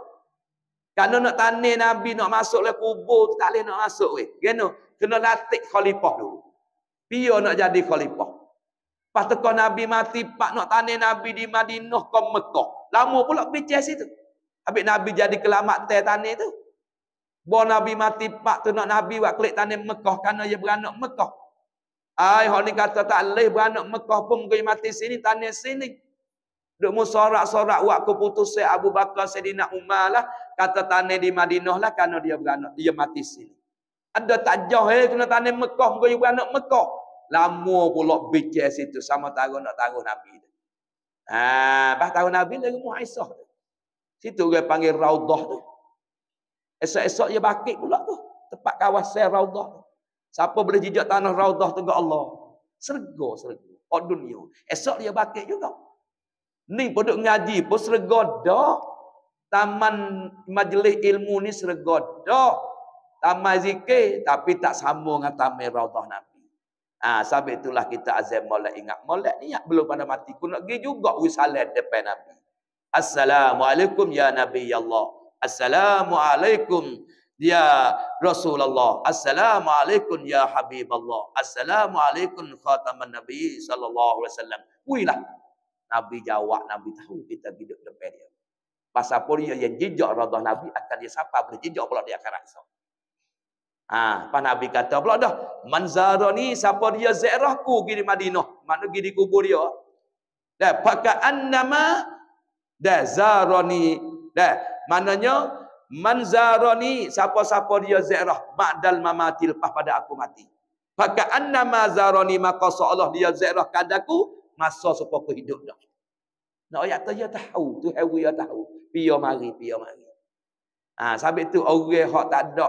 Kalau nak tanil Nabi nak masuk le kubur tu tak boleh nak masuk weh. Kena latih khalifah dulu. Pio nak jadi khalifah. Pas teko Nabi mati pak nak tanil Nabi di Madinah ke Mekah. Lama pula bincang situ. Habis Nabi jadi kelamat tanil tu. Bawa Nabi mati pak tu nak Nabi buat klik tanil Mekah kerana dia beranak Mekah. Hak ni kata tak leh beranak Mekah pun pergi mati sini tanil sini. Duk musorak-sorak buat keputusan Abu Bakar Sayyidina Umar lah kata tanil di Madinah lah kerana dia beranak dia mati sini. Ada tak jauh kena tanil Mekah pergi beranak Mekah. Lama pula bincang situ sama taruh nak taruh Nabi. Pas taruh Nabi lagi Muhaisah tu. Situ dia panggil Raudah tu. Esok-esok dia bakit pula tu. Tempat kawasan Raudah tu. Siapa boleh jijak tanah Raudah tu ke Allah. Serga. Oh dunia. Esok dia bakit juga. Ni penduduk ngaji pun serga dah. Taman majlis ilmu ni serga dah. Taman zikir. Tapi tak sama dengan taman Raudah Nabi. Sebab itulah kita azam molek ingat. Molek ni belum pada mati. Ku nak pergi juga wisalah depan Nabi. Assalamualaikum ya Nabi Allah. Assalamualaikum ya Rasulullah. Assalamualaikum ya Habiballah. Assalamualaikum khataman Nabi sallallahu alaihi wasallam. Wilah. Nabi jawab, Nabi tahu kita hidup depan dia. Pasal apa dia yang jejak Raudah Nabi akan dia siapa boleh jejak pula di akhirat esok. Pak Nabi kata pula dah, manzarani siapa dia ziarahku pergi di Madinah, makna pergi di kubur dia. Dah pakai annama dah zarani dah maknanya manzarani siapa-siapa dia ziarah ba'dal mamati lepas pada aku mati. Pakai annama zarani maka seolah dia ziarah kadaku masa supaya aku hidup dah. Nak ayat tu dia tahu, tu hewi dia tahu. Pia mari. Sebab tu orang hak tak ada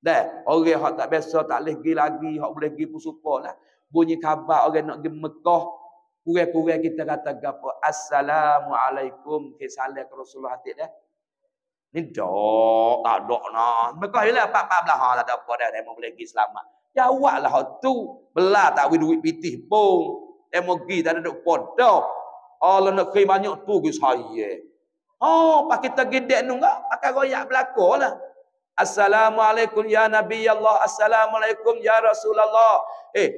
dah, orang hak tak biasa tak boleh pergi lagi, hak boleh pergi pun supalah. Bunyi khabar orang nak pergi Mekah, kurang-kurang kita kata gapo assalamualaikum ke salam ke Rasulullah hati dah. Ni dok, tak dok nah. Mekah ialah 14 tak ada apa dah, dia boleh pergi selamat. Jawablah hak tu. Belah tak duit pitih pun. Dia mau pergi tak ada duk podo. Allah nak kiri banyak tu ke saya. Pak kita gedek nu enggak akan royak belakalah. Assalamualaikum ya Nabi Allah. Assalamualaikum ya Rasulullah.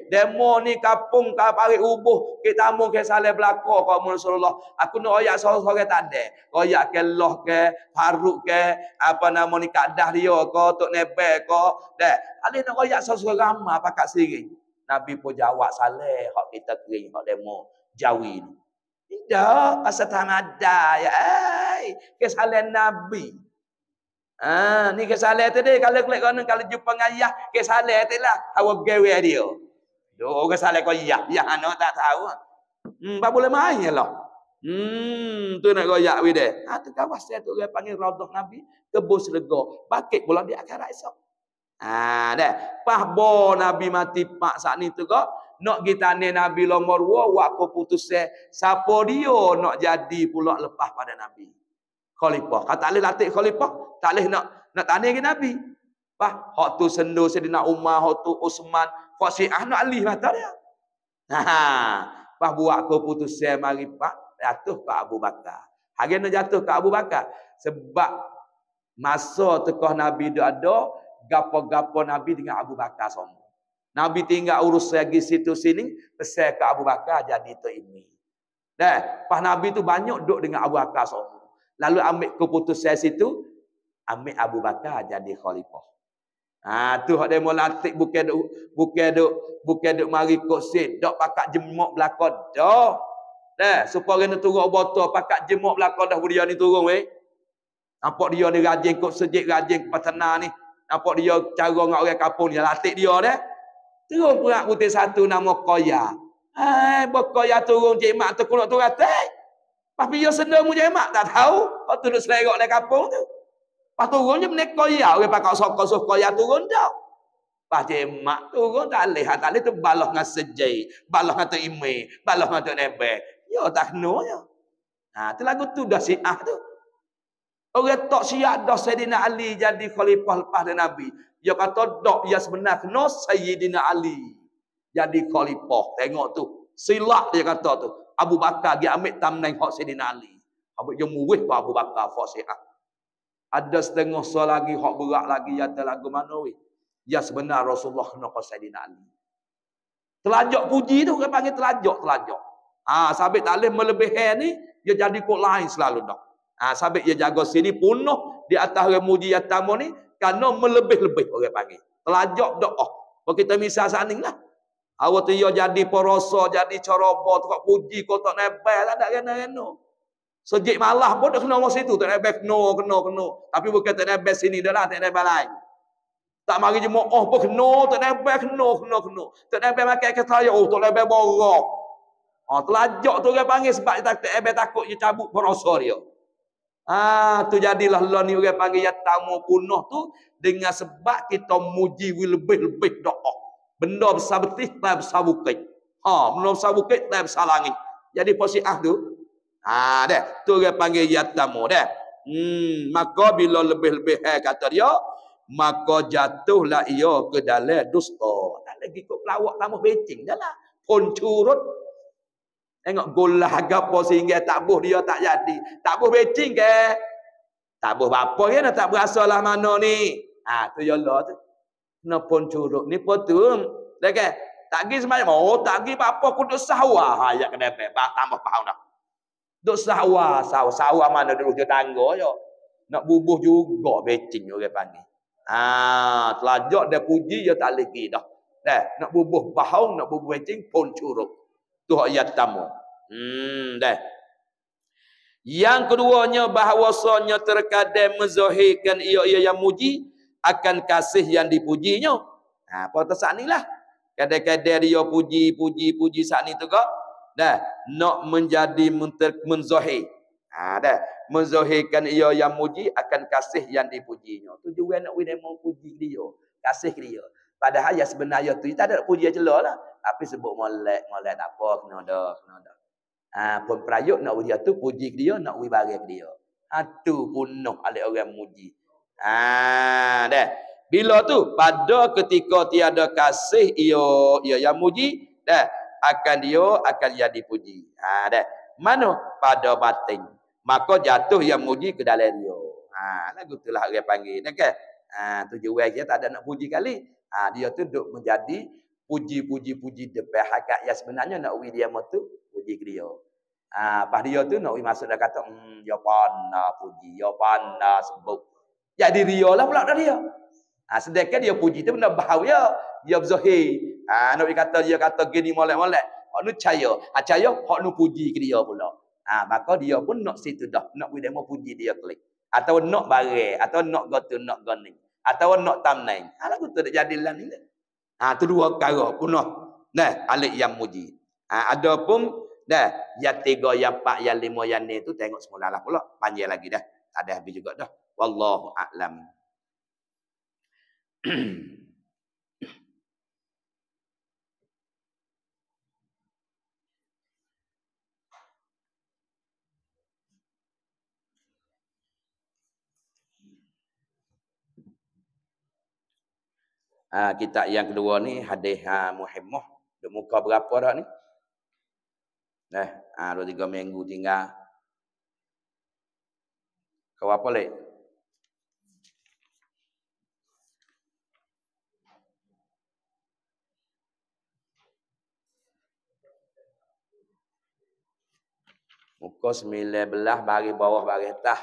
Demo ni kapung ka parik ubuh kita tamu ke saleh belaka kau Rasulullah. Aku nak royak sorang-sorang tak ada. Royak ke loh ke, Faruk ke, apa nama ni kadah dia ke, Tok Nebel ke. Dah, ale nak royak sorang ramai pakat sendiri. Nabi pun jawab saleh hak kita kering hak demo Jawi ni. Tidak, asal tamada ya. Kesalahan Nabi. Ni kesalahan tu dia kalau klik konon kalau jumpa dengan ayah kesalahan tu lah awak gawe dia. Doh kesalahan kau ayah, ya anak tak tahu. Tak boleh main lah. Tu nak goyak we deh. Tu kawasan tu orang panggil Raudhah Nabi, kebun syurga. Bakit pula di akhirat esok. Dah. Pahbo Nabi mati pak saat ni tu kok. Nak kita ni Nabi nomor 2 waktu putus siapa dia nak jadi pula lepas pada Nabi. Khalifah. Kata alih latih khalifah, tak alih nak tanya ke Nabi. Hak tu sendu Sayyidina Umar, hak tu Uthman, hak Syiah nak alih mata dia. Buat keputusan mari pak jatuh ke Abu Bakar. Hari nak jatuh ke Abu Bakar sebab masa tekah Nabi dia ada gapo-gapo Nabi dengan Abu Bakar semua. Nabi tinggal urus lagi situ sini, pesan ke Abu Bakar jadi tu ini. Dah, pas Nabi tu banyak duduk dengan Abu Bakar semua. Lalu ambil keputusan situ, ambil Abu Bakar jadi khalifah. Tu hak demo latih bukan duk mari kursi, dok pakak jemok belakang dah. Dah, supaya kena turun botol pakak jemok belakang dah dia ni turun weh. Nampak dia ni rajin kok sejik rajin petana ni. Nampak dia cara dengan orang kampung ni latih dia dah. Turun perak putih satu nama Koya. Berkoya turun Cik Mak tu nak turun atas. Tapi dia sedang mu Cik Mak tak tahu. Kau tu duk selerok dalam kampung tu. Pas turunnya menek Koya. Orang pakai sokong Koya turun dah. Pas Cik Mak turun tak boleh. Tak boleh tu balah dengan sejai. Balah dengan tu imeh. Balah dengan tu nebeh. Ya tak kena je. Tu lagu tu dah Syiah tu. Orang tak Syiah dah Sayyidina Ali jadi khalifah lepas dari Nabi. Dia kata dok dia sebenar kena Sayyidina Ali jadi khalifah. Tengok tu. Silap dia kata tu. Abu Bakar dia ambil tamnai hak Sayyidina Ali. Habis dia murid ke Abu Bakar hak Syiah. Ada setengah so lagi hak berat lagi ada lagu mana weh. Ya sebenar Rasulullah kena ke Sayyidina Ali. Telajak puji tu orang panggil telajak. Sabit tak boleh melebihi ni dia jadi kok lain selalu dah. Sabit dia jaga sini penuh di atas orang muji atamu ni kerana melebih-lebih orang panggil. Telajak doa. Kalau kita misal saning lah. Awak tu dia jadi perosa, jadi ceroboh, tukak puji, kau tak nebel, tak ada kena-kena. Sejik malah pun dah kena masa itu. Tak nebel, kena. Tapi bukan tak nebel sini dah lah, tak nebel lain. Tak mari jemaah pun kena, tak nebel, kena. Tak nebel makan kata ya, tak nebel borok. Telajak tu orang panggil sebab tak nebel takut dia cabut perosa dia. Tu jadilah Allah ni orang panggil ya tamu punuh tu dengan sebab kita muji lebih-lebih doa. Benda besar betih tak besar bukit. Benda besar bukit tak besar langit. Jadi posiah tu. Dah. Tu orang panggil ya tamu dah. Maka bila lebih-lebih kata dia, maka jatuhlah ia ke dalam dusta. Tak lagi kok pelawak tamu becing dah lah. Pun curut. Tengok golah gapo sehingga tak buh dia tak jadi. Tak buh becing ke? Tak buh apa ke nak tak berasa lah mana ni. Tu ya Allah tu. Nak pun curut ni pun tu. Dah ke? Tak pergi semacam tak pergi apa aku duk sawah. Ayat kena tambah faham dah. Duk sawah mana dulu dia tangga je. Nak bubuh juga becing orang panggil. Telajak dia puji dia tak lagi dah. Nak bubuh bahau, nak bubuh becing pun curut. Tu ayat tamu. Dah. Yang keduanya bahawasanya terkadang menzahirkan ia yang muji akan kasih yang dipujinya. Pada saat ni lah. Kadang-kadang dia puji saat ni tu kok. Dah. Nak menjadi menzahir. Dah. Menzahirkan ia yang muji akan kasih yang dipujinya. Tujuan nak mau puji dia. Kasih dia. Padahal yang sebenarnya tu tak ada puji celah lah. Tapi sebut molek tak apa. Kena dah. Pun perayuk nak dia tu puji dia, nak wibarik dia. Tu punuh oleh orang muji. Dah. Bila tu pada ketika tiada kasih ia yang muji, dah akan jadi puji. Dah. Mana pada batin. Maka jatuh yang muji ke dalam dia. Lagu itulah orang panggil. Kan? Tujuan dia tak ada nak puji kali. Dia tu duk menjadi puji depan hakikat yang sebenarnya nak uji dia tu puji dia. Pas dia tu nak uji masuk dah kata dia pandai puji, dia pandai sebut. Jadi dia lah pula dah dia. Sedangkan dia puji tu benda bahaya, dia berzahir. Nak kata dia kata gini molek-molek. Hak nu percaya. Percaya hak nu puji ke dia pula. Maka dia pun nak situ dah. Nak we demo puji dia klik. Atau nak barang, atau nak gotu, nak goning. Atau nak tamnai. Lagu tu tak jadilah ni. Tu dua perkara punah. Nah, alik yang muji. Ada pun dah yang 3, yang 4, yang 5, yang ni tu tengok semula lah pula. Panjang lagi dah. Tak ada habis juga dah. Wallahu a'lam. Kitab yang kedua ni hadis Muhammad. Duk muka berapa dah ni? 2-3 minggu tinggal. Kau apa lek? Muka 19 bagi bawah bagi atas.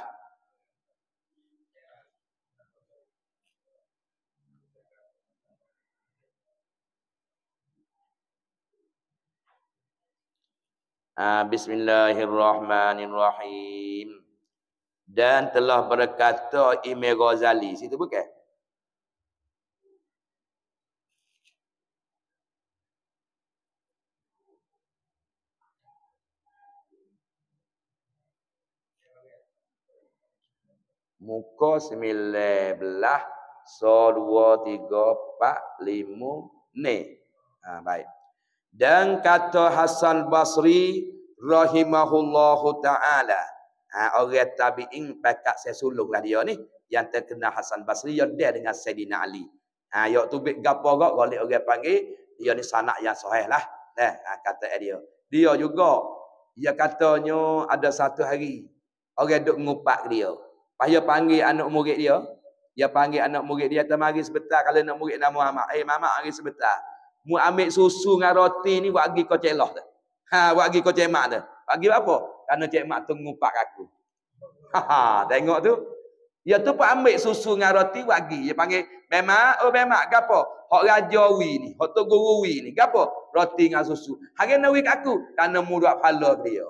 Bismillahirrahmanirrahim. Dan telah berkata Imam Ghazali. Situ bukan? Muka 19 so 2 3 4 5 ni. Baik. Dan kata Hasan Basri rahimahullahu taala. Orang tabi'in pakat saya sulunglah dia ni yang terkenal Hasan Basri dia dengan Sayyidina Ali. Yok tu bit gapo gak golek orang panggil dia ni sanak yang sahih lah. Kata dia. Dia juga dia katanya ada satu hari orang duk ngupak dia. Payah panggil anak murid dia. Dia panggil anak murid dia mari sebentar kalau nak murid nama Muhammad. Mamak mari sebentar. Mu ambil susu dengan roti ni buat pergi kau celah dah. Buat pergi kau cemak dah. Bagi apa? Karena cik mak tu ngupak aku. Tengok tu. Dia tu pun ambil susu dengan roti buat pergi. Dia panggil, "Memak, memak gapo? Hak rajawi ni, hak tu guruwi ni, gapo? Roti dengan susu." Hari nawi kat aku karena mu buat pahala dia.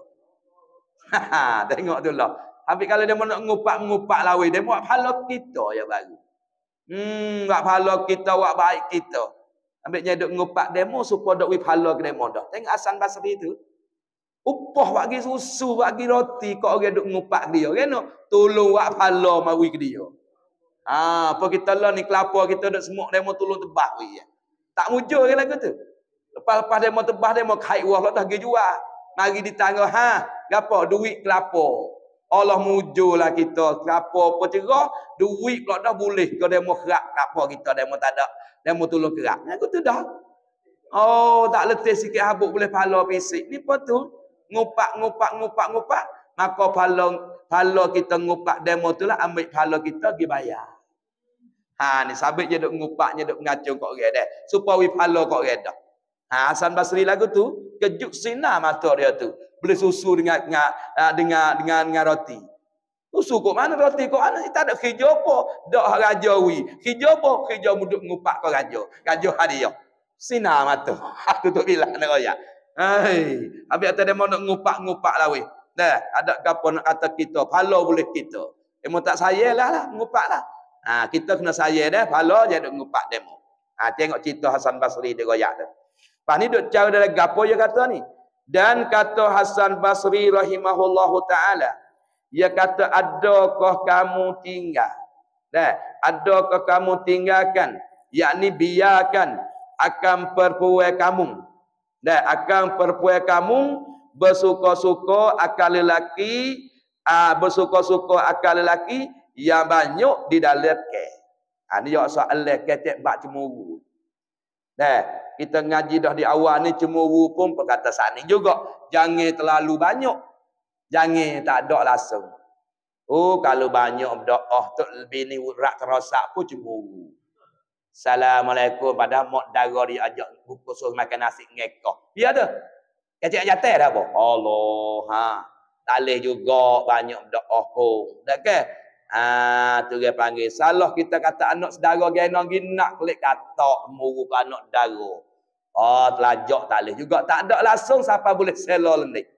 Tengok tu lah. Tapi kalau dia nak ngupak lawi, dia buat pahala kita ya baru. Buat pahala kita, buat baik kita. Ambil nyaduk ngupak demo supaya dok wi pahala ke demo dah. Tengok Hasan Basri tu. Upah bagi susu, bagi roti kok orang duk ngupak dia. Kena tolong buat pahala mari ke dia. Apa kita lah ni kelapa kita duk semuk demo tolong tebah wi. Tak mujur ke lagu tu. Lepas demo tebah demo kait wah lah dah pergi jual. Mari ditanya gapo duit kelapa. Allah mujurlah kita. Kelapa apa cerah, duit pula dah boleh ke demo kerak kelapa kita demo tak ada. Demo tolong kerak. Aku tu dah. Tak letih sikit habuk boleh pahala fisik. Ni apa tu? Ngupak. Maka pahala kita ngupak demo tu lah ambil pahala kita pergi bayar. Ni sabit je duk ngupaknya duk ngacung kok orang dah. Supaya wi pahala kok orang dah. Hasan Basri lagu tu kejut sinar mata dia tu. Beli susu dengan roti. Susu kok mana roti kok mana? Tak ada hijau apa. Dak rajawi. Hijau apa? Hijau muduk ngupak kau raja. Raja hadiah. Sinar mata. Aku tu bilang nak royak. Habis atas dia mau nak ngupak lah weh. Dah, ada gapo nak kata kita, pahala boleh kita. Demo tak sayalah ngupak lah. Kita kena sayang dah, pahala je duk ngupak demo. Tengok cerita Hasan Basri dia royak dah. Pas ni duk cara dalam gapo dia kata ni. Dan kata Hasan Basri rahimahullahu taala, dia kata adakah kamu tinggal? Adakah kamu tinggalkan? Yakni biarkan akan perempuan kamu. Akan perempuan kamu bersuka-suka akal lelaki, bersuka-suka akal lelaki yang banyak di dalam ke. Ni yo soalan ketek bab cemburu. Kita ngaji dah di awal ni cemburu pun perkataan ni juga. Jangan terlalu banyak. Jangan tak ada langsung. Kalau banyak doa tu lebih ni rak terosak pun cemburu. Assalamualaikum pada mak dara dia ajak buku suruh makan nasi ngekah. Dia ada. Kecik jatuh dah apa? Allah. Tak boleh juga banyak doa pun. Tak ke? Tu dia panggil. Salah kita kata anak saudara gena nak klik kata muru ke anak dara. Oh, telajak tak boleh juga. Tak ada langsung siapa boleh selo lendik.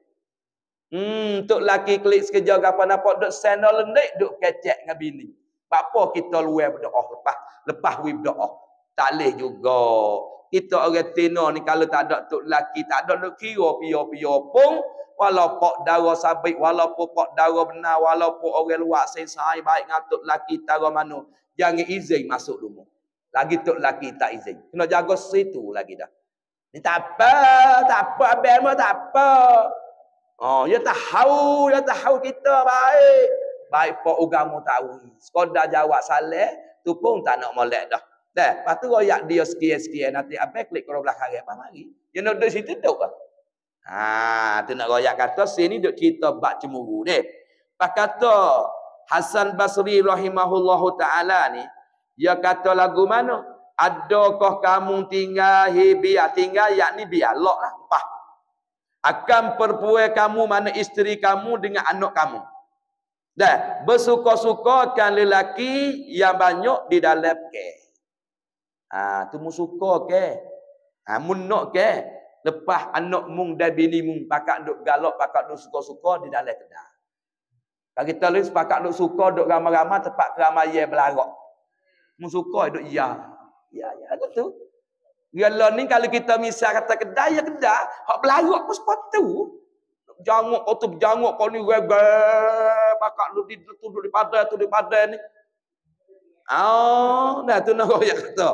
Tok laki klik sekejap apa nampak duk selo lendik, duk kecek dengan bini. Apa kita luar berdoa lepas we berdoa. Tak boleh juga. Kita orang Tino ni kalau tak ada tok laki, tak ada duk kira pia-pia pun, walaupun darah sabit, walaupun pak darah benar, walaupun orang luar sesai baik dengan tok laki tara mana, jangan izin masuk rumah. Lagi tok laki tak izin. Kena jaga situ lagi dah. Ni tak apa abang tak apa. Oh, dia tahu kita baik. Baik pak agama tahu. Sekadar jawab salah, tu pun tak nak molek dah. Dah, lepas tu royak dia sekian-sekian nanti abang klik ke belakang apa mari. Dia nak duduk situ duduk ah. Tu nak royak kata sini duk cerita bab cemburu ni. Pak kata Hasan Basri rahimahullahu taala ni, dia kata lagu mana? Adakah kamu tinggal biar tinggal yakni biar lok lah. Pah. Akan perempuan kamu mana isteri kamu dengan anak kamu. Dah, bersuka-suka kan lelaki yang banyak di dalam ke. Tu mu suka ke? Mun nak ke? Lepas anak mung dan bini mung pakak duk galak, pakak duk suka-suka di dalam kedai. Kalau kita lagi pakak duk suka duk ramai-ramai tempat keramaian belarak. Mu suka duk ya tu. Gala ni kalau kita misal kata kedai ya kedai, hak belarak pun sepatu. Janguk kau tu janguk kau ni pakak duk di padai ni. Dah tu nak royak kata.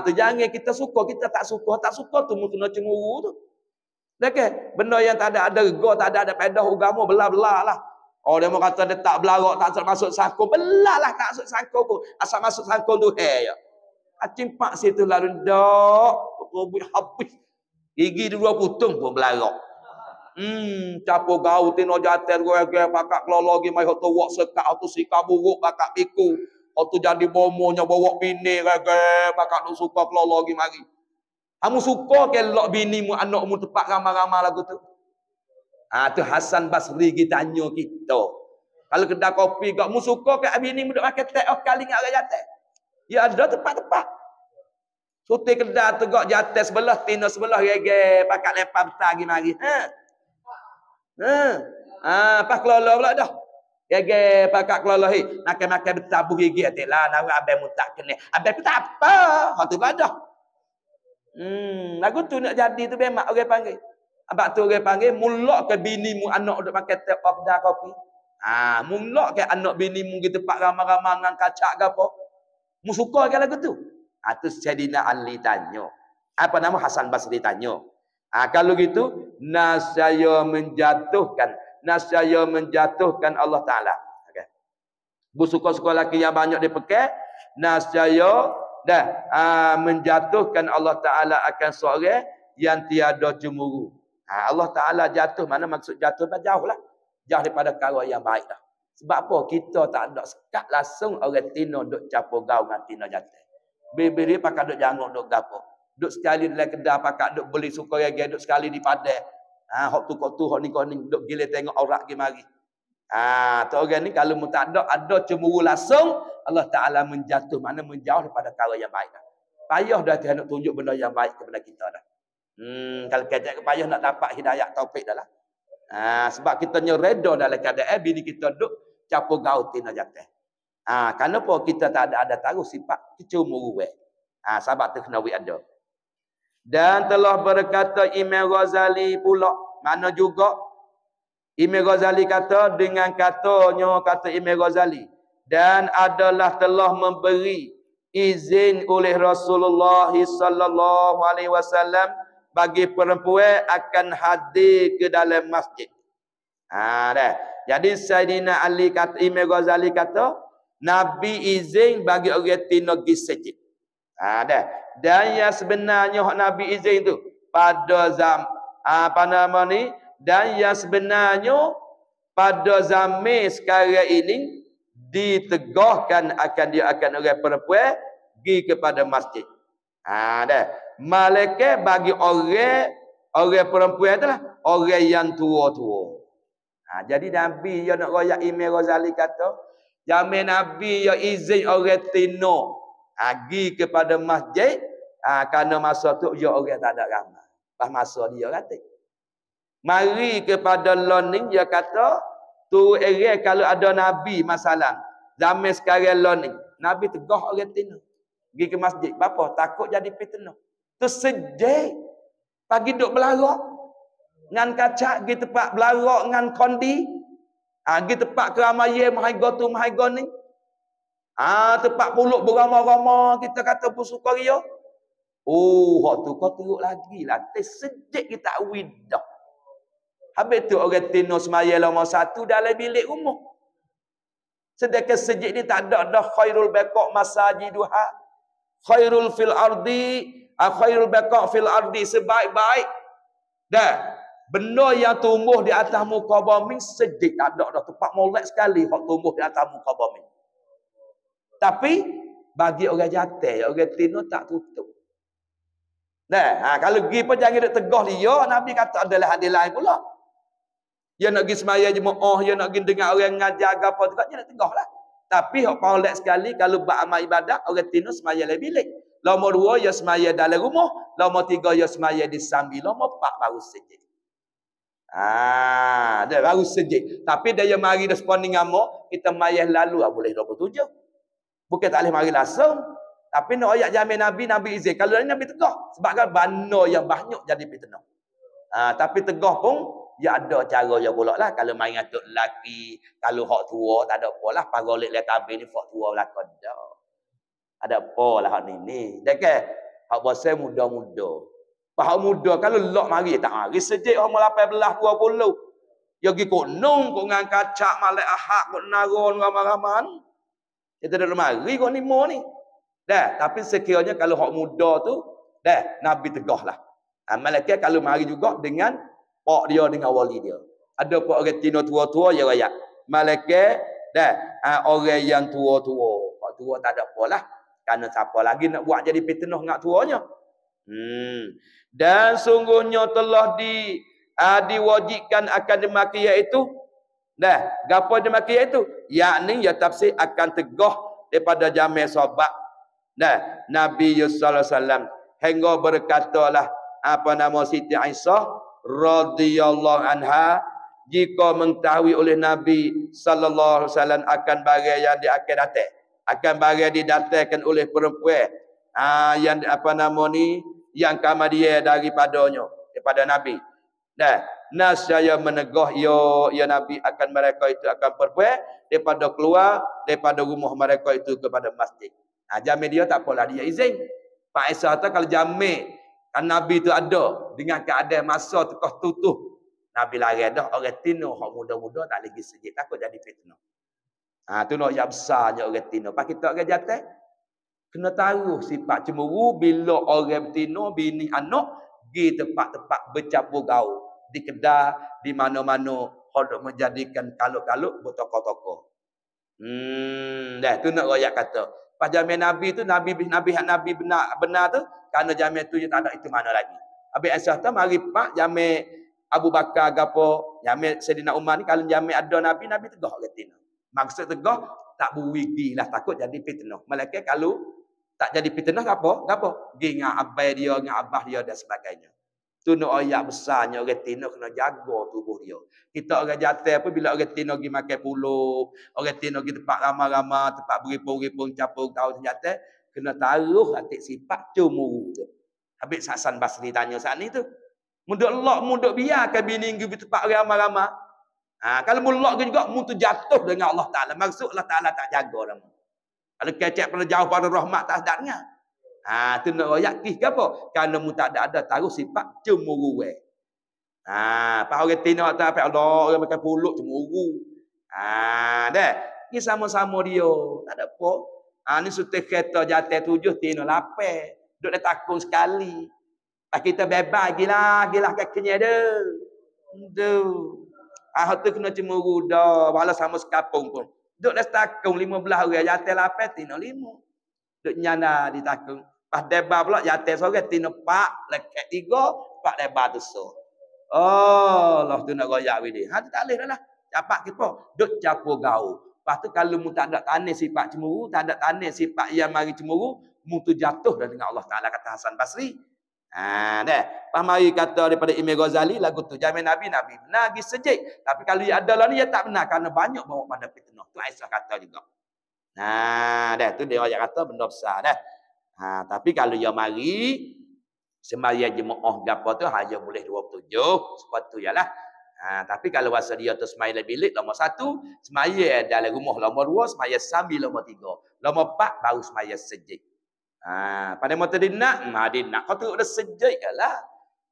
Tu jangan kita suka, kita tak suka tu mungkin nak cemburu tu. Okey, benda yang tak ada rega, tak ada pedah agama belah-belah lah. Oh dia mau kata dia tak belarak, tak masuk sangkung, belah lah tak masuk sangkung pun. Asal masuk sangkung tu ya. Cimpak situ lalu dak, robot habis. Gigi dua putung pun belarak. Capo gau tino jater gue pakak kelologi mai hoto wak sekak hoto sika buruk pakak piku. Hoto jadi bomonya bawa bini gue pakak nu suka kelologi mari. Kamu suka ke lok binimu anakmu tepak ramah-ramah lagu tu? Tu Hasan Basri kita tanya kita. Kalau kedai kopi kamu suka ke binimu duk makan teh kali dengan orang jater? Ya ada tempat-tempat. Suti kedai tu gak jater sebelah tino sebelah gege pakak lepas betagi mari. Pas kelolo pula dah. Gege pakak kelolo hi. Makan-makan bertabuh gigi atiklah nak abang mu tak kena. Abang tu tak apa. Hak tu pula dah. Lagu tu nak jadi tu bemak orang panggil. Abang tu orang panggil mulak ke bini mu anak duk makan teh kedai kopi. Mulak ke anak bini mu gitu tempat ramai-ramai dengan kacak ke apa. Mu suka ke lagu tu? Tu Sayyidina Ali tanya. Apa nama Hasan Basri tanya. Kalau gitu, nasaya menjatuhkan Allah Ta'ala. Okay. Bersuka-suka laki yang banyak dipakai, nasaya menjatuhkan Allah Ta'ala akan seorang yang tiada cemburu. Allah Ta'ala jatuh, mana maksud jatuh? Jauh lah. Jauh daripada perkara yang baik dah. Sebab apa? Kita tak ada sekat langsung orang tino duk capo gau dengan tino jatuh. Bibir dia pakai duk janguk duk gapo. Duk sekali dalam kedai pakak duk beli suka gaya duk sekali di padai. Hok tu hok ni duk gila tengok aurat gi mari. Tu orang ni kalau mu tak ada cemburu langsung, Allah Taala menjatuh mana menjauh daripada perkara yang baik dah. Payah dah Tuhan nak tunjuk benda yang baik kepada kita dah. Kalau kejap payah nak dapat hidayah taufik dah lah. Sebab kita nyereda dalam keadaan bini kita duk capo gautin aja teh. Kenapa kita tak ada taruh sifat cemburu sebab tu kena ada. Dan telah berkata Imam Ghazali pula, mana juga Imam Ghazali kata dengan kata Imam Ghazali, dan adalah telah memberi izin oleh Rasulullah sallallahu alaihi wasallam bagi perempuan akan hadir ke dalam masjid. Dah. Jadi Sayyidina Ali kata, Imam Ghazali kata, Nabi izin bagi orang tino pergi masjid. Dah. Dan yang sebenarnya Nabi izin tu pada dan yang sebenarnya pada zaman sekarang ini ditegahkan dia akan orang perempuan pergi kepada masjid. Dah. Malaikat bagi orang perempuan itulah orang yang tua-tua. Jadi Nabi yang nak royak Imam Ghazali kata, zaman Nabi yang izin orang tino pergi kepada masjid, Kerana masa tu ya orang tak ada ramai. Pas masa dia kata. Mari kepada learning dia kata tu kalau ada nabi masalah. Zaman sekarang learning. Nabi tegah orang tina. Pergi ke masjid. Bapa takut jadi fitnah. Tu sedih. Pagi duk belarak. Ngan kacak pergi tempat belarak ngan kondi. Pergi tempat keramaian mahaiga tu mahaiga ni. Tempat puluk beramah-ramah kita kata pun sukaria. Hak tu kau teruk lagi lah. Sejak kita widah. Habis tu orang tino semaya lama satu dalam bilik rumah. Sedangkan sejak ni tak ada dah khairul baqa' masajiduha. Khairul fil ardi. Khairul baqa' fil ardi. Sebaik-baik. Dah. Benda yang tumbuh di atas muka bumi sejak tak ada dah. Tempat molek sekali hak tumbuh di atas muka bumi. Tapi bagi orang jatuh, orang tino tak tutup. Kalau pergi pun jangan duk tegah dia. Nabi kata adalah hadis lain pula. Dia nak pergi semaya jemaah, dia nak pergi dengar orang ngajar apa tu, dia nak tegah lah. Tapi hak paulek sekali kalau buat amal ibadat, orang tino semaya dalam bilik. Nombor 2 dia semaya dalam rumah, nombor 3 dia semaya di sambil, nombor 4 baru sejid. Dia baru sejid. Tapi dia mari responding amo, kita mayah lalu boleh 27. Bukan tak boleh mari langsung. Tapi nak ayat jamin Nabi, Nabi izin. Kalau Nabi tegah. Sebab kan bana yang banyak jadi fitnah. Tapi tegah pun, ya ada cara ya pula lah. Kalau main atuk lelaki, kalau hak tua, tak ada apa lah. Pagolik lihat tabir ni, hak tua belakang dah. Ada apa lah hak ni. Dia kan, hak bosan muda-muda. Hak muda, kalau lok mari, tak mari. Sejak umur 18-20. Ya pergi konong, kau ngan kacak, malak ahak, kau naron, ramah-ramah ni. Kita dah mari kau ni mo ni. Dah, tapi sekiranya kalau hak muda tu, dah Nabi tegah lah. Malaikat kalau mari juga dengan pak dia dengan wali dia. Ada pak orang tino tua-tua ya rakyat. Malaikat dah orang yang tua-tua. Pak tua tak ada apalah. Kerana siapa lagi nak buat jadi fitnah ngak tuanya. Dan sungguhnya telah diwajibkan akan demikian itu. Dah, gapo demikian itu? Yakni ya tafsir akan tegah daripada jamil sahabat. Dah, Nabi sallallahu alaihi wasallam hingga berkatalah apa nama Siti Aisyah radhiyallahu anha, jika mengetahui oleh Nabi sallallahu alaihi wasallam akan barang yang di akan datang, akan barang didatangkan oleh perempuan yang apa nama ni, yang kama dia daripadanya, daripada Nabi. Dah, nasaya menegah ya Nabi akan mereka itu akan pergi daripada keluar daripada rumah mereka itu kepada masjid. Jamin dia tak apalah dia izin. Pak Aisyah kata kalau jamin kan Nabi itu ada dengan keadaan masa tekah tutup. Nabi lari dah orang tino hak muda-muda tak lagi sejid takut jadi fitnah. Tu nak yang besarnya orang tino. Pak kita orang jatuh kena taruh sifat cemburu bila orang tino bini anak pergi tempat-tempat bercampur gaul. Di kedai, di mana-mana hendak menjadikan kaluk-kaluk bertokoh-tokoh. Dah tu nak royak kata. Pas jamin Nabi tu Nabi benar tu kerana jamin tu tak ada itu mana lagi. Habis Aisyah tu mari pak jamin Abu Bakar gapo, jamin Sayyidina Umar ni kalau jamin ada Nabi tegah retina. Maksud tegah tak berwigi lah takut jadi fitnah. Malaikat kalau tak jadi fitnah gapo? Gi dengan abai dia, dengan abah dia dan sebagainya. Tu nak ayat besarnya orang tino kena jaga tubuh dia. Kita orang jatuh apa bila orang tino pergi makan puluh, orang tino pergi tempat ramah-ramah, tempat beripung-ripung capur kau jatuh, kena taruh hati sifat cemburu tu. Habis Hasan Basri tanya saat ni tu. Muduk Allah, muduk biarkan bini pergi tempat ramah-ramah. Kalau mulak juga mutu jatuh dengan Allah Taala. Maksud Allah Taala tak jaga dah. Kalau kecek pada jauh pada rahmat tak dengar. Tu nak royak ke apa? Kerana mu tak ada taruh sifat cemburu. Pak orang tino tak apa Allah orang makan pulut cemburu. Dah. Ni sama-sama dia. Tak ada apa. Ni sutai kereta jatuh 7 tino lapar. Duk dah takut sekali. Pak kita bebas gila kakinya dah. Tu. Tu kena cemburu dah. Walau sama sekapung pun. Duk dah takut 15 orang jatuh lapar tino 5. Duk nyana ditakung. Pas debat pula jatuh seorang tino 4, lekek 3, 4 debat tu so. Allah tu nak royak we dia. Tak boleh dah lah. Dapat kita duk capur gaul. Lepas tu kalau mu tak ada tanah sifat cemburu, tak ada tanah sifat yang mari cemburu, mu tu jatuh dah dengan Allah Taala, kata Hasan Basri. Dah. Pas mari kata daripada Imam Ghazali lagu tu jamin Nabi benar gi sejik. Tapi kalau dia ada lah ni dia tak benar kerana banyak bawa pada fitnah. Tu Aisyah kata juga. Dah tu dia ayat kata benda besar dah. Tapi kalau dia mari sembahyang jemaah gapo tu hanya boleh 27 sepatu ialah. Tapi kalau masa dia tu sembahyang bilik nombor 1, sembahyang dalam rumah nombor 2, sembahyang sambil nombor 3. Nombor 4 baru sembahyang sejik. Pada motor dia nak, kau tu udah sejik lah.